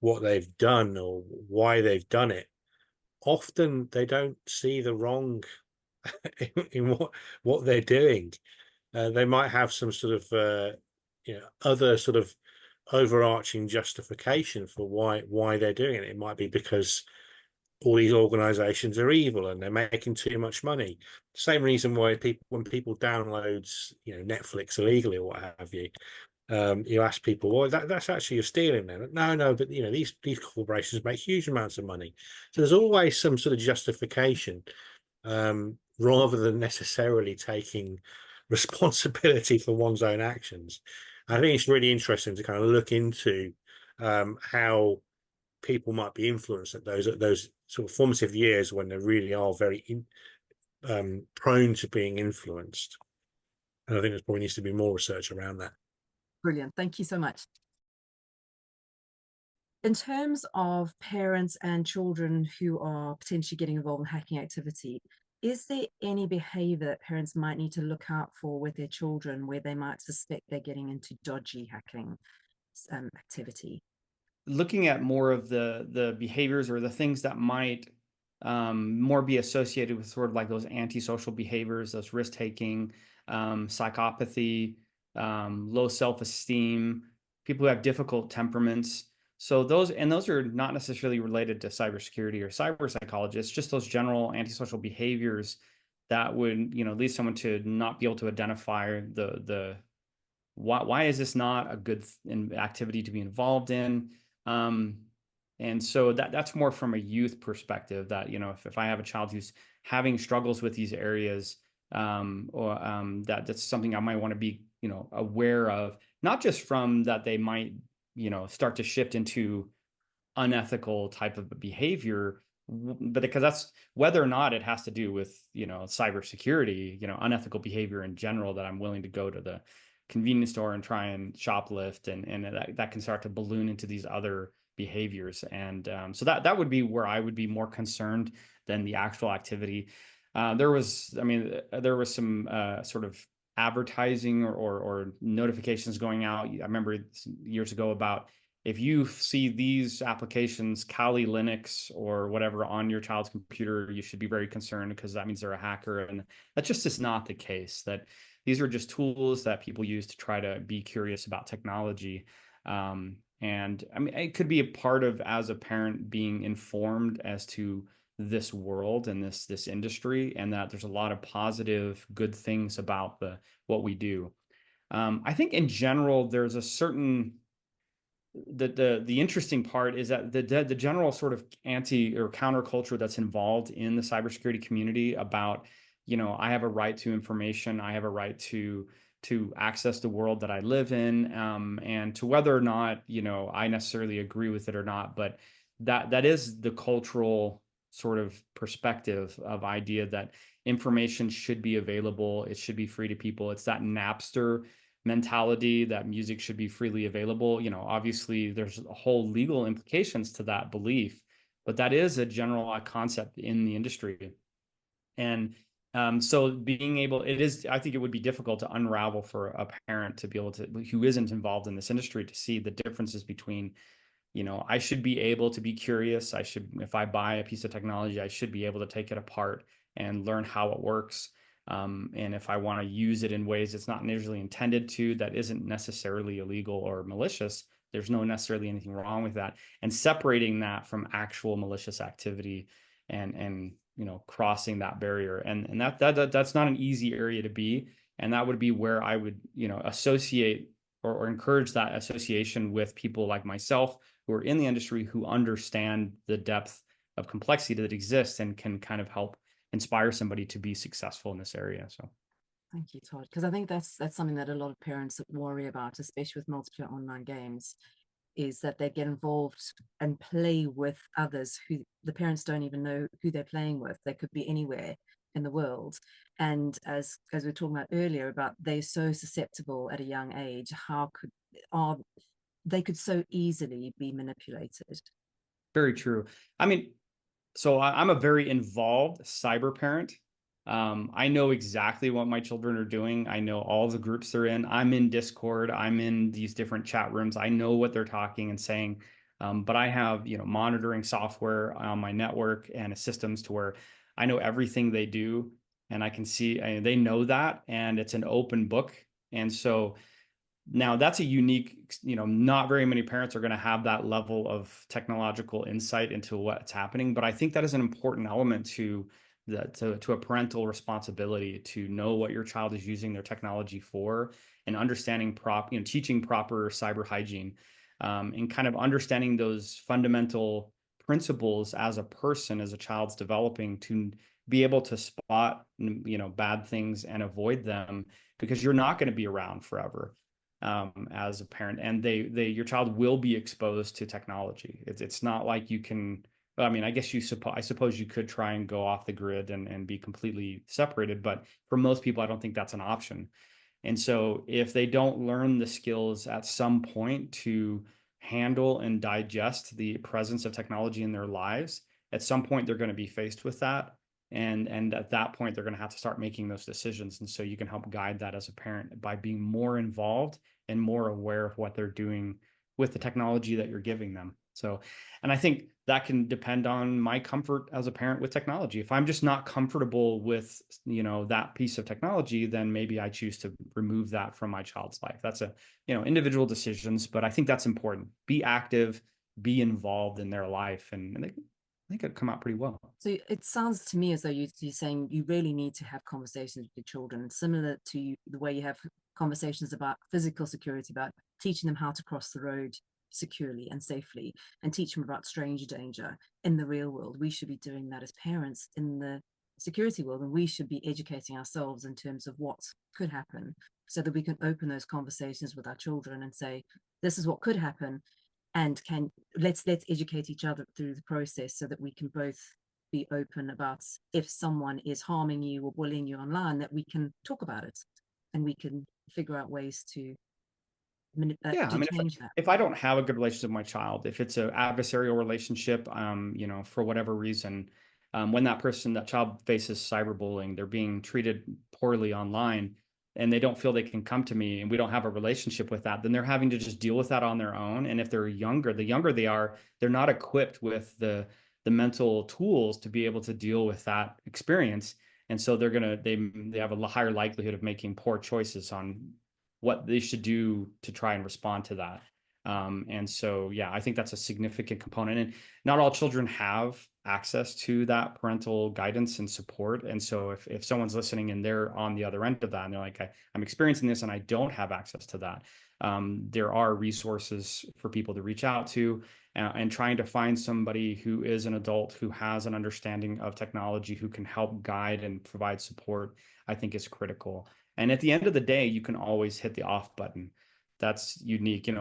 Speaker 3: what they've done or why they've done it, often they don't see the wrong in what they're doing. They might have some sort of other sort of overarching justification for why they're doing it. It might be because all these organizations are evil and they're making too much money. Same reason why when people download Netflix illegally or what have you, you ask people, well, that's actually you're stealing them. No, but these corporations make huge amounts of money. So there's always some sort of justification, rather than necessarily taking responsibility for one's own actions. I think it's really interesting to kind of look into how people might be influenced at those sort of formative years when they really are very prone to being influenced. And I think there probably needs to be more research around that.
Speaker 1: Brilliant. Thank you so much. In terms of parents and children who are potentially getting involved in hacking activity, is there any behavior that parents might need to look out for with their children where they might suspect they're getting into dodgy hacking activity?
Speaker 2: Looking at more of the behaviors or the things that might more be associated with sort of like those antisocial behaviors, those risk-taking, psychopathy, low self-esteem, people who have difficult temperaments. So those are not necessarily related to cybersecurity or cyberpsychology. It's just those general antisocial behaviors that would lead someone to not be able to identify the why is this not a good activity to be involved in. And so that's more from a youth perspective, that if I have a child who's having struggles with these areas, that's something I might want to be aware of, not just from that they might start to shift into unethical type of behavior, but because that's whether or not it has to do with, cybersecurity, unethical behavior in general, that I'm willing to go to the convenience store and try and shoplift, and that can start to balloon into these other behaviors. And so that would be where I would be more concerned than the actual activity. There was some sort of advertising or notifications going out. I remember years ago about, if you see these applications, Kali Linux or whatever, on your child's computer, you should be very concerned, because that means they're a hacker. And that just is not the case. That these are just tools that people use to try to be curious about technology. And I mean, it could be a part of, as a parent, being informed as to this world and this industry, and that there's a lot of positive, good things about what we do. I think in general, there's a certain, the interesting part is that the general sort of anti or counterculture that's involved in the cybersecurity community about, I have a right to information, I have a right to access the world that I live in, and to whether or not, I necessarily agree with it or not, but that is the cultural sort of perspective of idea that information should be available, it should be free to people. It's that Napster mentality that music should be freely available. Obviously there's a whole legal implications to that belief, but that is a general concept in the industry. And so being able, I think it would be difficult to unravel for a parent to be able to, who isn't involved in this industry, to see the differences between, I should be able to be curious. If I buy a piece of technology, I should be able to take it apart and learn how it works. And if I want to use it in ways it's not initially intended to, that isn't necessarily illegal or malicious, there's no necessarily anything wrong with that. And separating that from actual malicious activity, and crossing that barrier, and that's not an easy area to be. And that would be where I would associate or encourage that association with people like myself, who are in the industry, who understand the depth of complexity that exists and can kind of help inspire somebody to be successful in this area. So
Speaker 1: thank you, Todd, because I think that's something that a lot of parents worry about, especially with multiplayer online games, is that they get involved and play with others who the parents don't even know who they're playing with. They could be anywhere in the world. And as we were talking about earlier, about they're so susceptible at a young age, they could so easily be manipulated.
Speaker 2: very true. I mean, so I'm a very involved cyber parent. I know exactly what my children are doing. I know all the groups they're in. I'm in Discord. I'm in these different chat rooms. I know what they're talking and saying. But I have, monitoring software on my network and systems to where I know everything they do, and I can see, they know that, and it's an open book. And so now that's a unique, not very many parents are going to have that level of technological insight into what's happening. But I think that is an important element to a parental responsibility, to know what your child is using their technology for, and understanding teaching proper cyber hygiene, and kind of understanding those fundamental principles as a person, as a child's developing, to be able to spot, bad things and avoid them, because you're not going to be around forever. As a parent, and your child will be exposed to technology. It's not like you can, I mean, I guess I suppose you could try and go off the grid and be completely separated, but for most people, I don't think that's an option. And so if they don't learn the skills at some point to handle and digest the presence of technology in their lives, at some point they're going to be faced with that. And at that point, they're going to have to start making those decisions. And so you can help guide that as a parent by being more involved and more aware of what they're doing with the technology that you're giving them. So, and I think that can depend on my comfort as a parent with technology. If I'm just not comfortable with, that piece of technology, then maybe I choose to remove that from my child's life. That's individual decisions, but I think that's important. Be active, be involved in their life, and I think it'd come out pretty well.
Speaker 1: So it sounds to me as though you're saying you really need to have conversations with your children, similar to the way you have conversations about physical security, about teaching them how to cross the road securely and safely, and teach them about stranger danger in the real world. We should be doing that as parents in the security world, and we should be educating ourselves in terms of what could happen, so that we can open those conversations with our children and say, this is what could happen. and let's educate each other through the process so that we can both be open about if someone is harming you or bullying you online, that we can talk about it and we can figure out ways to
Speaker 2: Yeah, I mean,
Speaker 1: change that.
Speaker 2: if I don't have a good relationship with my child, if it's an adversarial relationship, for whatever reason, when that child faces cyberbullying, they're being treated poorly online, and they don't feel they can come to me, and we don't have a relationship with that, then they're having to just deal with that on their own. And if they're younger, the younger they are, they're not equipped with the mental tools to be able to deal with that experience. And so they have a higher likelihood of making poor choices on what they should do to try and respond to that. And so, yeah, I think that's a significant component. And not all children have access to that parental guidance and support. And so if someone's listening and they're on the other end of that and they're like, I'm experiencing this and I don't have access to that, there are resources for people to reach out to, and trying to find somebody who is an adult who has an understanding of technology, who can help guide and provide support, I think is critical. And at the end of the day, you can always hit the off button. That's unique. If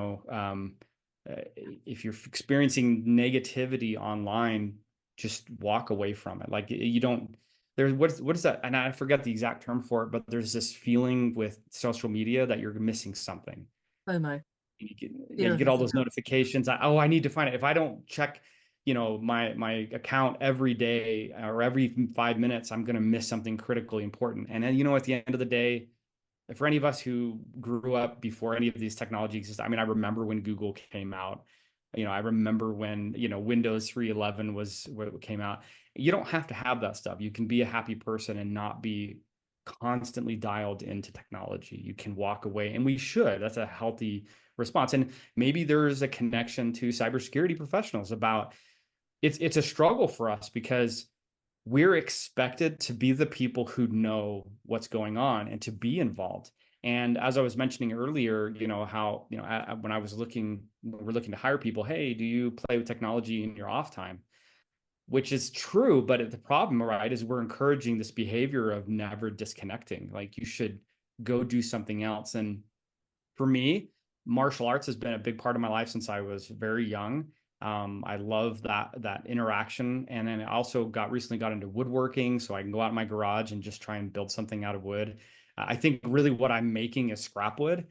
Speaker 2: you're experiencing negativity online, just walk away from it. Like you don't, what is that? And I forget the exact term for it, but there's this feeling with social media that you're missing something.
Speaker 1: FOMO.
Speaker 2: You get all those notifications. I need to find it. If I don't check, my account every day or every 5 minutes, I'm going to miss something critically important. And then, at the end of the day, for any of us who grew up before any of these technologies, I mean, I remember when Google came out. I remember when, Windows 3.11 was what came out. You don't have to have that stuff. You can be a happy person and not be constantly dialed into technology. You can walk away, and we should. That's a healthy response. And maybe there's a connection to cybersecurity professionals about it's a struggle for us because we're expected to be the people who know what's going on and to be involved. And as I was mentioning earlier, how, when we're looking to hire people, hey, do you play with technology in your off time? Which is true, but the problem, right, is we're encouraging this behavior of never disconnecting. Like you should go do something else. And for me, martial arts has been a big part of my life since I was very young. I love that interaction. And then I also recently got into woodworking, so I can go out in my garage and just try and build something out of wood. I think really what I'm making is scrap wood.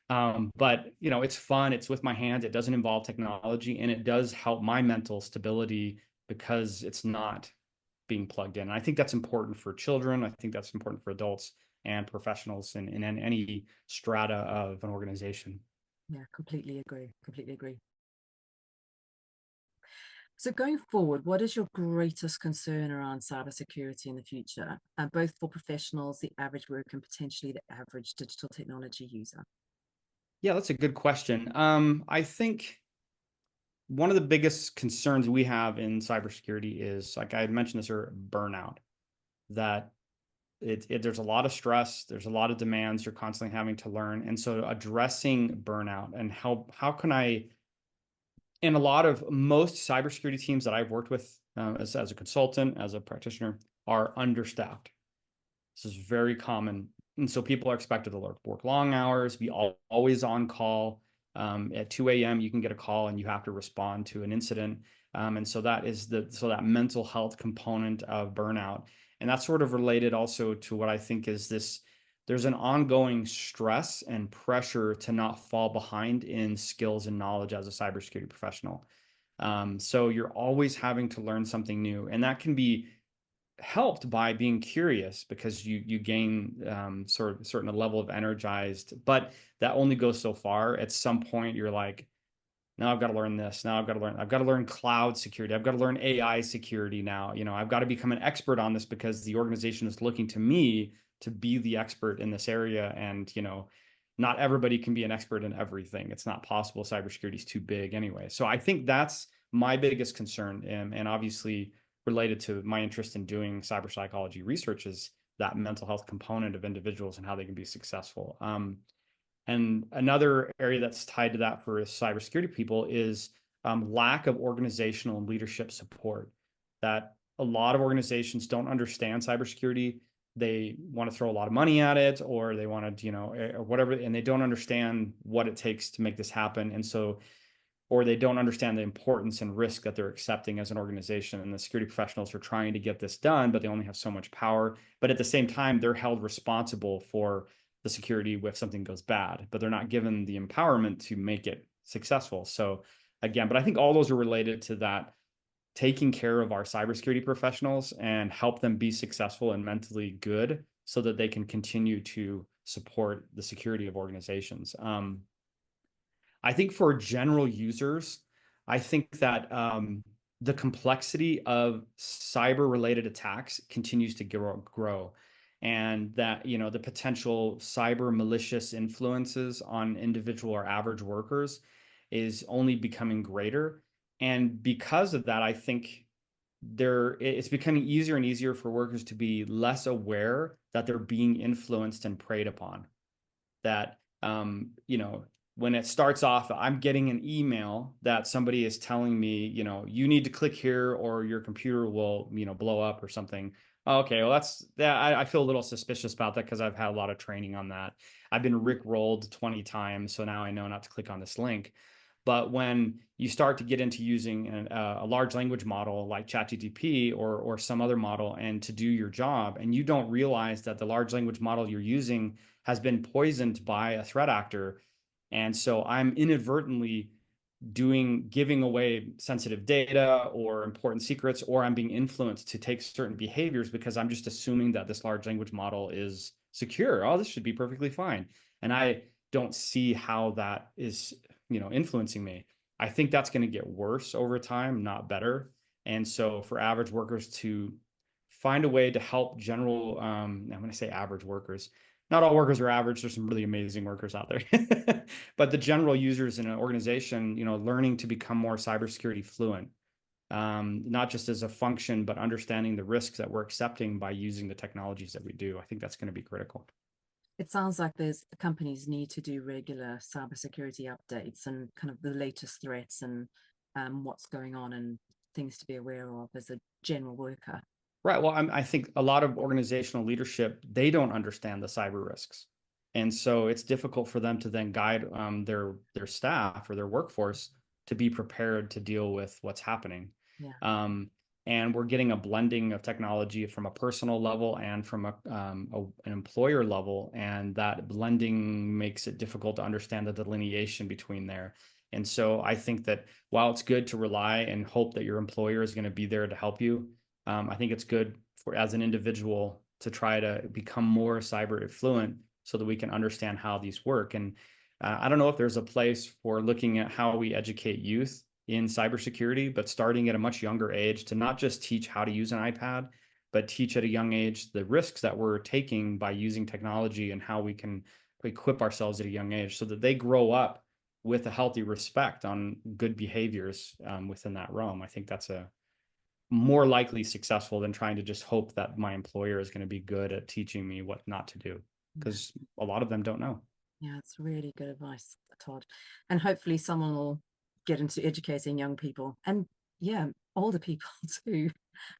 Speaker 2: But it's fun. It's with my hands. It doesn't involve technology, and it does help my mental stability because it's not being plugged in. And I think that's important for children. I think that's important for adults and professionals in any strata of an organization.
Speaker 1: Yeah, completely agree. Completely agree. So going forward, what is your greatest concern around cybersecurity in the future, both for professionals, the average worker, and potentially the average digital technology user?
Speaker 2: Yeah, that's a good question. I think one of the biggest concerns we have in cybersecurity is, like I had mentioned this earlier, burnout. That there's a lot of stress, there's a lot of demands, you're constantly having to learn. And so addressing burnout and how can in most cybersecurity teams that I've worked with as a consultant, as a practitioner, are understaffed. This is very common. And so people are expected to work long hours, be always on call. At 2 a.m., you can get a call and you have to respond to an incident. And so that that mental health component of burnout. And that's sort of related also to what I think is there's an ongoing stress and pressure to not fall behind in skills and knowledge as a cybersecurity professional. So you're always having to learn something new, and that can be helped by being curious because you gain sort of a certain level of energized, but that only goes so far. At some point, you're like, now I've got to learn this. Now I've got to learn cloud security. I've got to learn AI security now. I've got to become an expert on this because the organization is looking to me to be the expert in this area. And, not everybody can be an expert in everything. It's not possible. Cybersecurity is too big anyway. So I think that's my biggest concern. And obviously related to my interest in doing cyber psychology research is that mental health component of individuals and how they can be successful. And another area that's tied to that for cybersecurity people is lack of organizational and leadership support. That a lot of organizations don't understand cybersecurity. They want to throw a lot of money at it, or they want to, or whatever, and they don't understand what it takes to make this happen. And so or they don't understand the importance and risk that they're accepting as an organization. And the security professionals are trying to get this done, but they only have so much power. But at the same time, they're held responsible for the security if something goes bad, but they're not given the empowerment to make it successful. So again, but I think all those are related to that, taking care of our cybersecurity professionals and help them be successful and mentally good so that they can continue to support the security of organizations. I think for general users, I think that the complexity of cyber-related attacks continues to grow, and that, you know, the potential cyber malicious influences on individual or average workers is only becoming greater. And because of that, I think it's becoming easier and easier for workers to be less aware that they're being influenced and preyed upon. That, you know, when it starts off, I'm getting an email that somebody is telling me, you know, you need to click here or your computer will, you know, blow up or something. Okay, well, I feel a little suspicious about that because I've had a lot of training on that. I've been rickrolled 20 times, so now I know not to click on this link. But when you start to get into using a large language model like ChatGPT or some other model and to do your job, and you don't realize that the large language model you're using has been poisoned by a threat actor, and so I'm inadvertently giving away sensitive data or important secrets, or I'm being influenced to take certain behaviors because I'm just assuming that this large language model is secure. Oh, this should be perfectly fine. And I don't see how that is, you know, influencing me. I think that's going to get worse over time, not better. And so for average workers to find a way to help general, I'm going to say average workers, not all workers are average. There's some really amazing workers out there, but the general users in an organization, you know, learning to become more cybersecurity fluent, not just as a function, but understanding the risks that we're accepting by using the technologies that we do. I think that's going to be critical.
Speaker 1: It sounds like companies need to do regular cybersecurity updates and kind of the latest threats and what's going on and things to be aware of as a general worker.
Speaker 2: Right. Well, I think a lot of organizational leadership, they don't understand the cyber risks. And so it's difficult for them to then guide their staff or their workforce to be prepared to deal with what's happening.
Speaker 1: Yeah.
Speaker 2: And we're getting a blending of technology from a personal level and from an employer level. And that blending makes it difficult to understand the delineation between there. And so I think that while it's good to rely and hope that your employer is going to be there to help you, I think it's good for as an individual to try to become more cyber fluent so that we can understand how these work. And I don't know if there's a place for looking at how we educate youth in cybersecurity, but starting at a much younger age to not just teach how to use an iPad, but teach at a young age the risks that we're taking by using technology and how we can equip ourselves at a young age so that they grow up with a healthy respect on good behaviors within that realm. I think that's a more likely successful than trying to just hope that my employer is going to be good at teaching me what not to do, because a lot of them don't know.
Speaker 1: Yeah, it's really good advice, Todd. And hopefully someone will get into educating young people and older people too.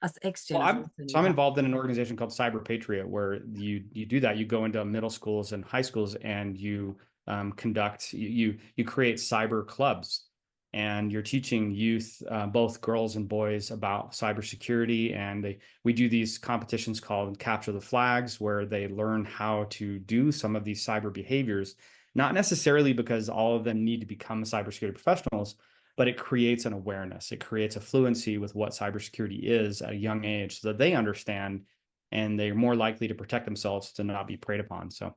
Speaker 1: Us
Speaker 2: Well, I'm involved in an organization called Cyber Patriot, where you do that. You go into middle schools and high schools and you you create cyber clubs, and you're teaching youth, both girls and boys, about cybersecurity. And we do these competitions called Capture the Flags, where they learn how to do some of these cyber behaviors, not necessarily because all of them need to become cybersecurity professionals, but it creates an awareness. It creates a fluency with what cybersecurity is at a young age so that they understand and they're more likely to protect themselves to not be preyed upon.
Speaker 1: So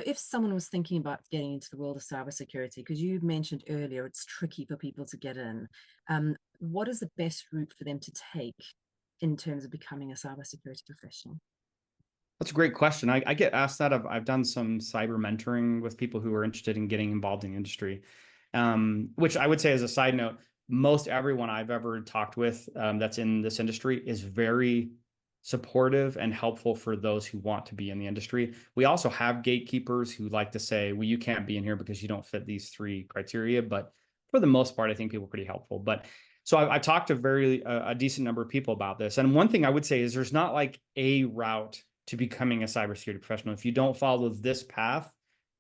Speaker 1: if someone was thinking about getting into the world of cybersecurity, because you mentioned earlier it's tricky for people to get in, what is the best route for them to take in terms of becoming a cybersecurity professional?
Speaker 2: That's a great question. I get asked that. I've done some cyber mentoring with people who are interested in getting involved in the industry, which I would say as a side note, most everyone I've ever talked with that's in this industry is very supportive and helpful for those who want to be in the industry. We also have gatekeepers who like to say, well, you can't be in here because you don't fit these 3 criteria. But for the most part, I think people are pretty helpful. But so I talked to a decent number of people about this. And one thing I would say is there's not like a route to becoming a cybersecurity professional. If you don't follow this path,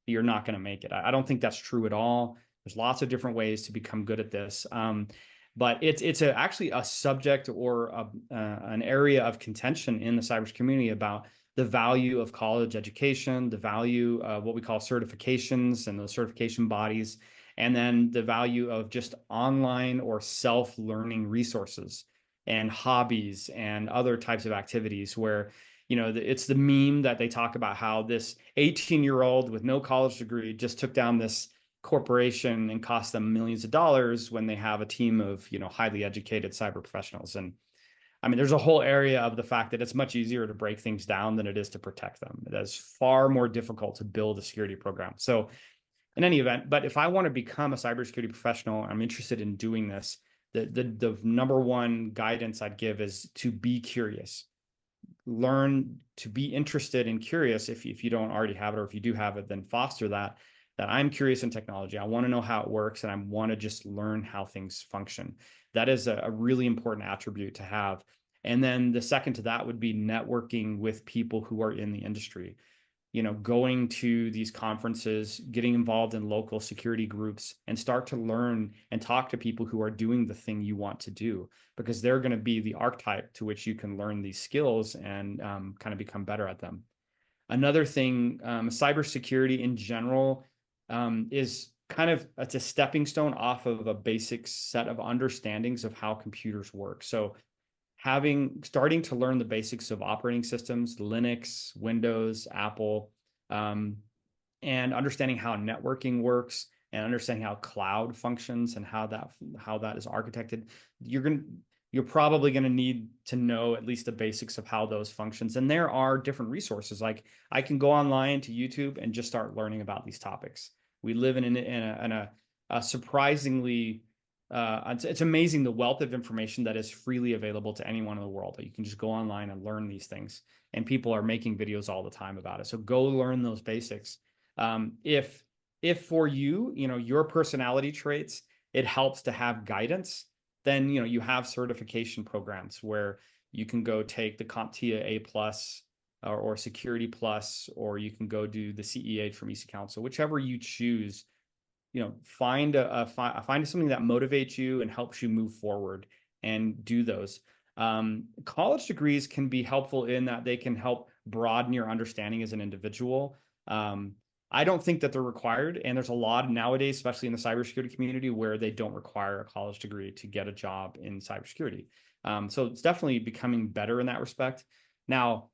Speaker 2: you're not going to make it. I don't think that's true at all. There's lots of different ways to become good at this. But it's actually a subject or an area of contention in the cybersecurity community about the value of college education, the value of what we call certifications and those certification bodies, and then the value of just online or self-learning resources and hobbies and other types of activities where, it's the meme that they talk about how this 18-year-old with no college degree just took down this corporation and cost them millions of dollars when they have a team of, highly educated cyber professionals. And I mean, there's a whole area of the fact that it's much easier to break things down than it is to protect them. It is far more difficult to build a security program. So in any event, but if I want to become a cybersecurity professional, I'm interested in doing this, the number one guidance I'd give is to be curious. Learn to be interested and curious. If you don't already have it, or if you do have it, then foster that I'm curious in technology. I want to know how it works, and I want to just learn how things function. That is a really important attribute to have. And then the second to that would be networking with people who are in the industry. Going to these conferences, getting involved in local security groups, and start to learn and talk to people who are doing the thing you want to do, because they're going to be the archetype to which you can learn these skills and kind of become better at them. Another thing, cybersecurity in general is kind of, it's a stepping stone off of a basic set of understandings of how computers work. So starting to learn the basics of operating systems, Linux, Windows, Apple, and understanding how networking works and understanding how cloud functions and how that is architected, you're probably going to need to know at least the basics of how those functions. And there are different resources. Like I can go online to YouTube and just start learning about these topics. We live in a surprisingly it's amazing the wealth of information that is freely available to anyone in the world. You can just go online and learn these things, and people are making videos all the time about it. So go learn those basics. If for you, your personality traits, it helps to have guidance, then you have certification programs where you can go take the CompTIA A+ or Security Plus, or you can go do the CEA from EC Council, whichever you choose. Find something that motivates you and helps you move forward and do those. College degrees can be helpful in that they can help broaden your understanding as an individual. I don't think that they're required, and there's a lot nowadays, especially in the cybersecurity community, where they don't require a college degree to get a job in cybersecurity. So it's definitely becoming better in that respect. Now,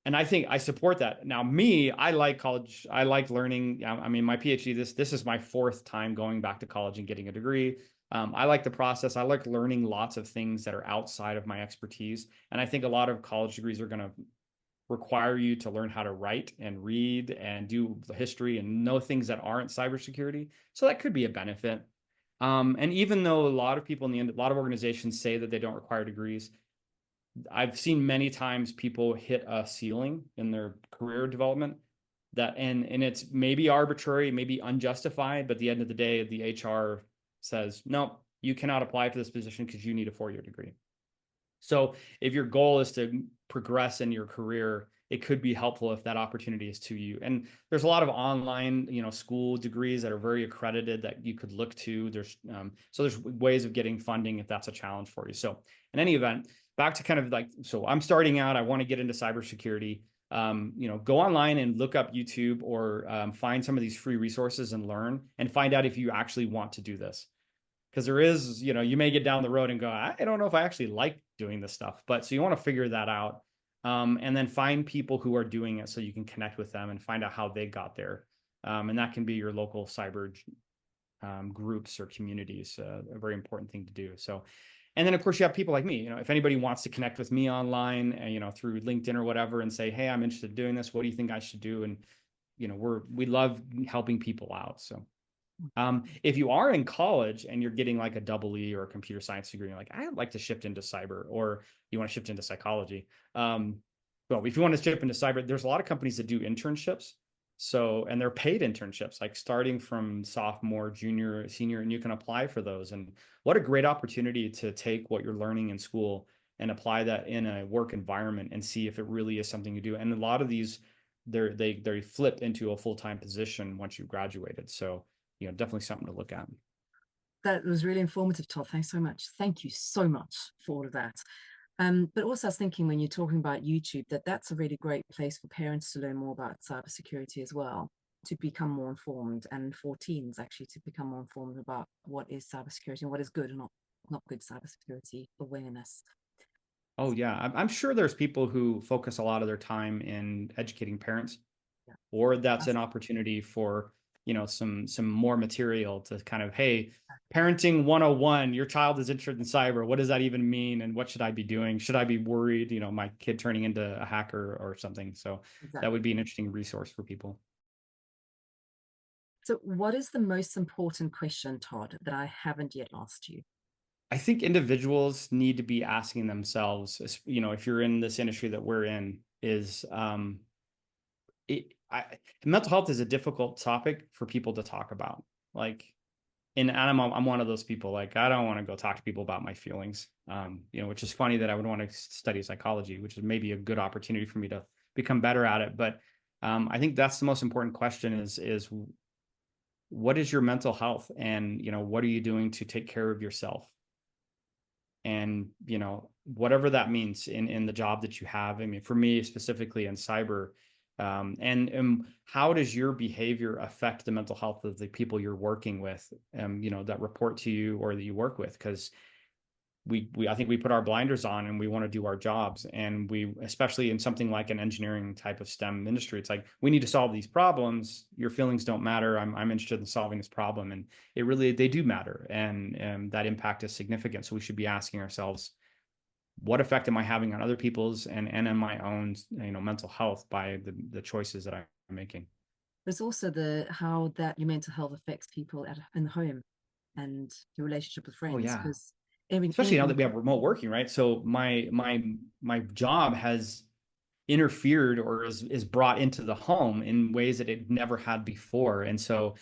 Speaker 2: and I think I support that. Now, I like college. I like learning. I mean, my PhD, this is my fourth time going back to college and getting a degree. I like the process. I like learning lots of things that are outside of my expertise. And I think a lot of college degrees are going to require you to learn how to write and read and do the history and know things that aren't cybersecurity. So that could be a benefit. And even though a lot of people a lot of organizations say that they don't require degrees, I've seen many times people hit a ceiling in their career development and it's maybe arbitrary, maybe unjustified, but at the end of the day, the HR says, no, you cannot apply for this position because you need a 4-year degree. So if your goal is to progress in your career, it could be helpful if that opportunity is to you. And there's a lot of online, school degrees that are very accredited that you could look to. There's ways of getting funding if that's a challenge for you. So in any event, back to kind of so I'm starting out, I want to get into cybersecurity. Go online and look up YouTube or find some of these free resources and learn and find out if you actually want to do this. Because there is, you may get down the road and go, I don't know if I actually like doing this stuff. But so you want to figure that out and then find people who are doing it so you can connect with them and find out how they got there. And that can be your local cyber groups or communities, a very important thing to do. So, and then of course you have people like me, if anybody wants to connect with me online, through LinkedIn or whatever and say, hey, I'm interested in doing this. What do you think I should do? And, we love helping people out. So. If you are in college and you're getting like a EE or a computer science degree, you're like, I'd like to shift into cyber, or you want to shift into psychology. Well, if you want to shift into cyber, there's a lot of companies that do internships. So, and they're paid internships, like starting from sophomore, junior, senior, and you can apply for those. And what a great opportunity to take what you're learning in school and apply that in a work environment and see if it really is something you do. And a lot of these, they flip into a full-time position once you've graduated. So, definitely something to look at.
Speaker 1: That was really informative, Todd. Thanks so much. Thank you so much for all of that. But also I was thinking when you're talking about YouTube, that's a really great place for parents to learn more about cybersecurity as well, to become more informed, and for teens actually to become more informed about what is cybersecurity and what is good and not good cybersecurity awareness.
Speaker 2: Oh yeah, I'm sure there's people who focus a lot of their time in educating parents,
Speaker 1: Yeah.
Speaker 2: or that's an opportunity for, some more material to kind of, hey, parenting 101, your child is interested in cyber. What does that even mean? And what should I be doing? Should I be worried, my kid turning into a hacker or something? So that would be an interesting resource for people.
Speaker 1: So what is the most important question, Todd, that I haven't yet asked you?
Speaker 2: I think individuals need to be asking themselves, if you're in this industry that we're in, is mental health is a difficult topic for people to talk about. Like, and I'm one of those people, like, I don't want to go talk to people about my feelings, which is funny that I would want to study psychology, which is maybe a good opportunity for me to become better at it. But I think that's the most important question is what is your mental health, and, what are you doing to take care of yourself? And, whatever that means in the job that you have. I mean, for me specifically in cyber, and how does your behavior affect the mental health of the people you're working with, that report to you or that you work with? Because I think we put our blinders on and we want to do our jobs, and we, especially in something like an engineering type of STEM industry, it's like, we need to solve these problems. Your feelings don't matter. I'm interested in solving this problem, and they do matter, and that impact is significant. So we should be asking ourselves, what effect am I having on other people's and on my own, mental health by the choices that I'm making?
Speaker 1: There's also how that your mental health affects people in the home and your relationship with friends.
Speaker 2: Oh yeah.
Speaker 1: Because
Speaker 2: Especially now that we have remote working, right? So my job has interfered or is brought into the home in ways that it never had before. And so,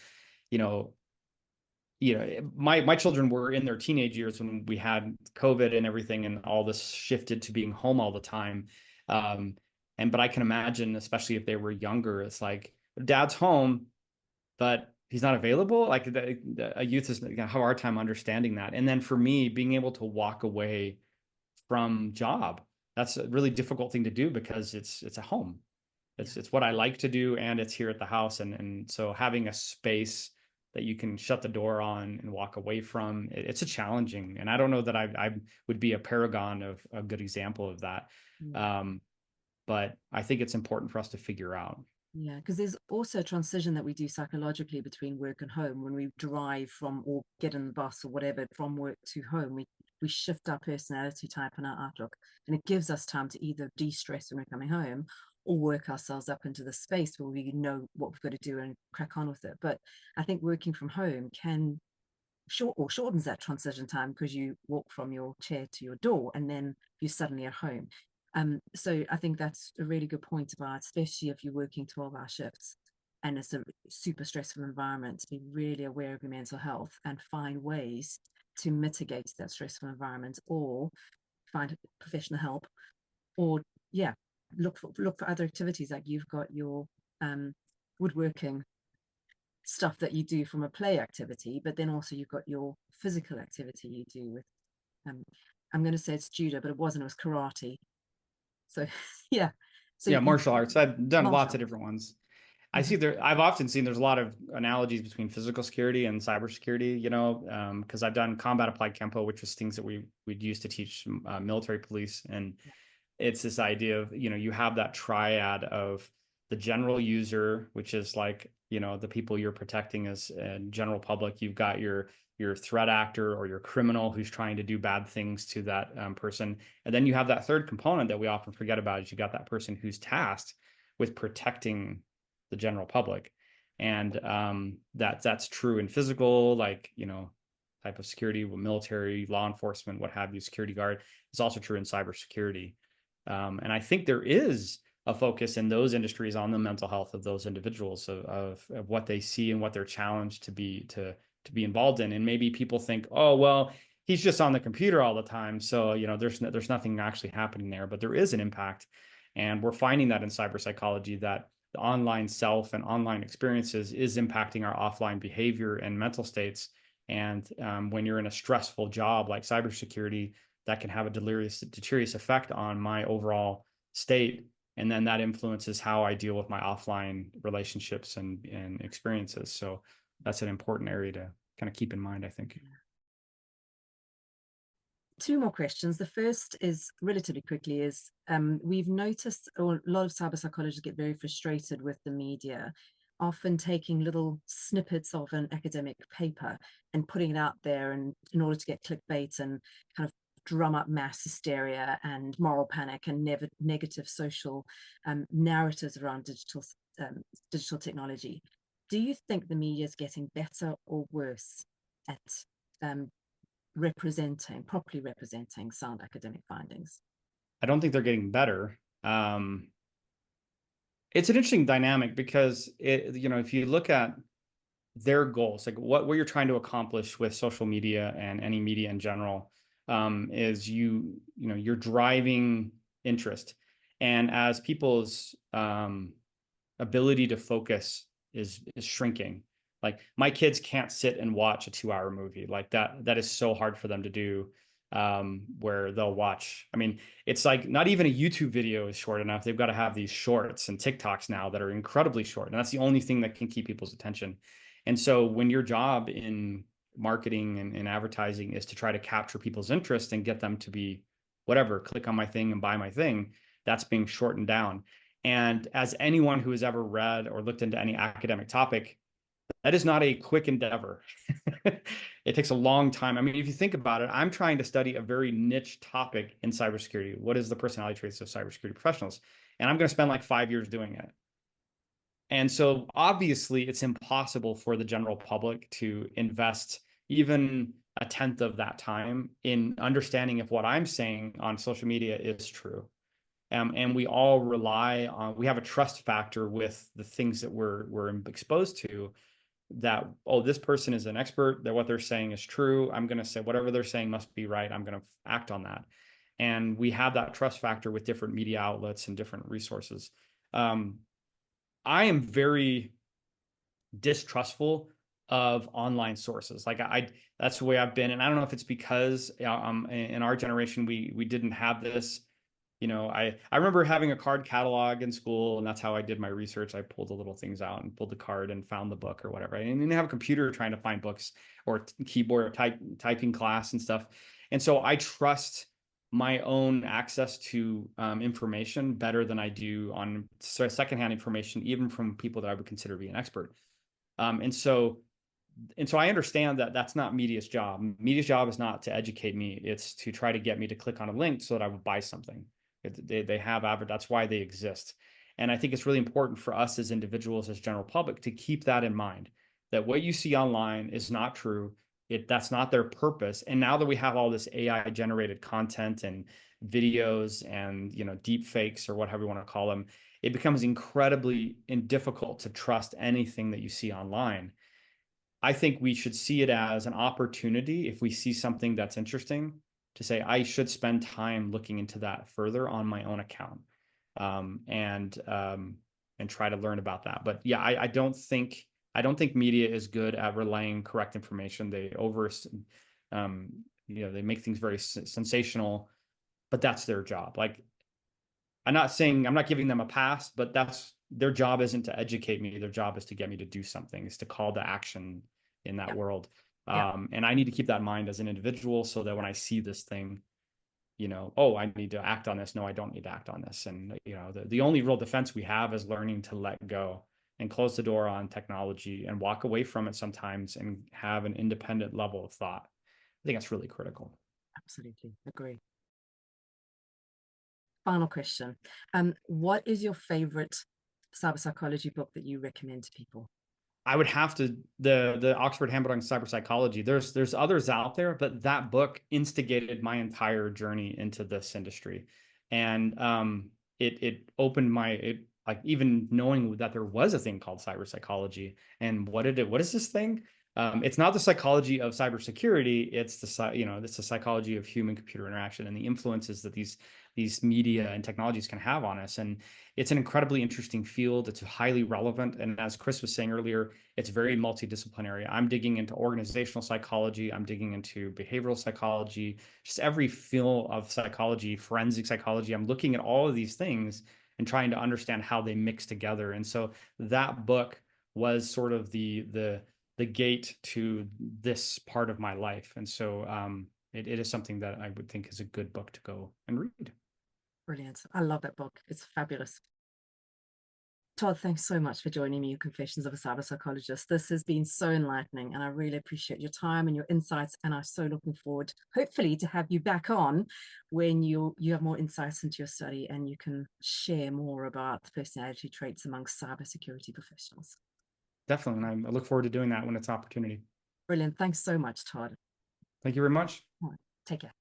Speaker 2: my children were in their teenage years when we had COVID and everything, and all this shifted to being home all the time. But I can imagine, especially if they were younger, it's like, dad's home, but he's not available. Like a youth is gonna have a hard time understanding that. And then for me, being able to walk away from job, that's a really difficult thing to do, because it's a home. It's what I like to do, and it's here at the house. And so having a space that you can shut the door on and walk away from, it's a challenging. And I don't know that I would be a paragon of a good example of that. But I think it's important for us to figure out.
Speaker 1: Yeah, because there's also a transition that we do psychologically between work and home. When we drive from or get in the bus or whatever from work to home, we shift our personality type and our outlook, and it gives us time to either de-stress when we're coming home or work ourselves up into the space where we know what we've got to do and crack on with it. But I think working from home shortens that transition time, because you walk from your chair to your door and then you're suddenly at home. So I think that's a really good point about, especially if you're working 12-hour shifts and it's a super stressful environment, to be really aware of your mental health and find ways to mitigate that stressful environment, or find professional help, or look for other activities. Like you've got your woodworking stuff that you do from a play activity, but then also you've got your physical activity you do with I'm going to say it's judo, but it wasn't, it was karate. So
Speaker 2: Martial arts. I've done lots of different ones.
Speaker 1: Mm-hmm.
Speaker 2: I've often seen there's a lot of analogies between physical security and cybersecurity, because I've done combat applied Kempo, which was things that we'd use to teach military police. And it's this idea of, you have that triad of the general user, which is like, the people you're protecting as general public. You've got your threat actor or your criminal who's trying to do bad things to that person. And then you have that third component that we often forget about, is you got that person who's tasked with protecting the general public. And that's true in physical, like, type of security, military, law enforcement, what have you, security guard. It's also true in cybersecurity. And I think there is a focus in those industries on the mental health of those individuals, of what they see and what they're challenged to be involved in. And maybe people think, oh, well, he's just on the computer all the time, so there's nothing actually happening there. But there is an impact, and we're finding that in cyber psychology, that the online self and online experiences is impacting our offline behavior and mental states. And when you're in a stressful job like cybersecurity, that can have a deleterious effect on my overall state. And then that influences how I deal with my offline relationships and experiences. So that's an important area to kind of keep in mind, I think.
Speaker 1: Two more questions. The first is relatively quickly is we've noticed a lot of cyber psychologists get very frustrated with the media, often taking little snippets of an academic paper and putting it out there and in order to get clickbait and kind of drum up mass hysteria and moral panic and negative social narratives around digital technology. Do you think the media is getting better or worse at properly representing sound academic findings?
Speaker 2: I don't think they're getting better. It's an interesting dynamic because if you look at their goals, like what you're trying to accomplish with social media and any media in general, is you're driving interest, and as people's ability to focus is shrinking. Like my kids can't sit and watch a 2-hour movie like that. That is so hard for them to do, where they'll watch. I mean, it's like not even a YouTube video is short enough. They've got to have these shorts and TikToks now that are incredibly short. And that's the only thing that can keep people's attention. And so when your job in marketing and advertising is to try to capture people's interest and get them to be whatever, click on my thing and buy my thing, that's being shortened down. And as anyone who has ever read or looked into any academic topic, that is not a quick endeavor. It takes a long time. I mean, if you think about it, I'm trying to study a very niche topic in cybersecurity. What is the personality traits of cybersecurity professionals? And I'm going to spend like 5 years doing it. And so obviously it's impossible for the general public to invest even a tenth of that time in understanding if what I'm saying on social media is true. And we all rely on, we have a trust factor with the things that we're exposed to, that, oh, this person is an expert, that what they're saying is true. I'm going to say whatever they're saying must be right. I'm going to act on that. And we have that trust factor with different media outlets and different resources. I am very distrustful of online sources. Like that's the way I've been. And I don't know if it's because in our generation, we didn't have this. I remember having a card catalog in school, and that's how I did my research. I pulled the little things out and pulled the card and found the book or whatever. I didn't have a computer trying to find books or keyboard typing class and stuff. And so I trust my own access to information better than I do on secondhand information, even from people that I would consider to be an expert. And so I understand that that's not media's job. Media's job is not to educate me. It's to try to get me to click on a link so that I would buy something. They have that's why they exist. And I think it's really important for us as individuals, as general public, to keep that in mind, that what you see online is not true. That's not their purpose. And now that we have all this AI generated content and videos and deep fakes or whatever you want to call them, it becomes incredibly difficult to trust anything that you see online. I think we should see it as an opportunity, if we see something that's interesting, to say, I should spend time looking into that further on my own account, and try to learn about that. But yeah, I don't think media is good at relaying correct information. They they make things very sensational, but that's their job. Like, I'm not giving them a pass, but that's their job. Isn't to educate me. Their job is to get me to do something, is to call to action in that world. And I need to keep that in mind as an individual, so that when I see this thing, oh, I need to act on this. No, I don't need to act on this. And, the only real defense we have is learning to let go and close the door on technology and walk away from it sometimes and have an independent level of thought. I think that's really critical.
Speaker 1: Absolutely agree. Final question. What is your favorite cyber psychology book that you recommend to people?
Speaker 2: I would have to the Oxford Handbook on Cyberpsychology. There's others out there, but that book instigated my entire journey into this industry, and it opened like even knowing that there was a thing called cyberpsychology and what is this thing? It's not the psychology of cybersecurity. It's it's the psychology of human-computer interaction and the influences that these media and technologies can have on us. And it's an incredibly interesting field. It's highly relevant. And as Chris was saying earlier, it's very multidisciplinary. I'm digging into organizational psychology. I'm digging into behavioral psychology, just every field of psychology, forensic psychology. I'm looking at all of these things and trying to understand how they mix together. And so that book was sort of the gate to this part of my life. And so it is something that I would think is a good book to go and read.
Speaker 1: Brilliant. I love that book. It's fabulous. Todd, thanks so much for joining me in Confessions of a Cyber Psychologist. This has been so enlightening, and I really appreciate your time and your insights, and I'm so looking forward, hopefully, to have you back on when you have more insights into your study and you can share more about the personality traits amongst cybersecurity professionals.
Speaker 2: Definitely, and I look forward to doing that when it's an opportunity.
Speaker 1: Brilliant. Thanks so much, Todd.
Speaker 2: Thank you very much.
Speaker 1: All right. Take care.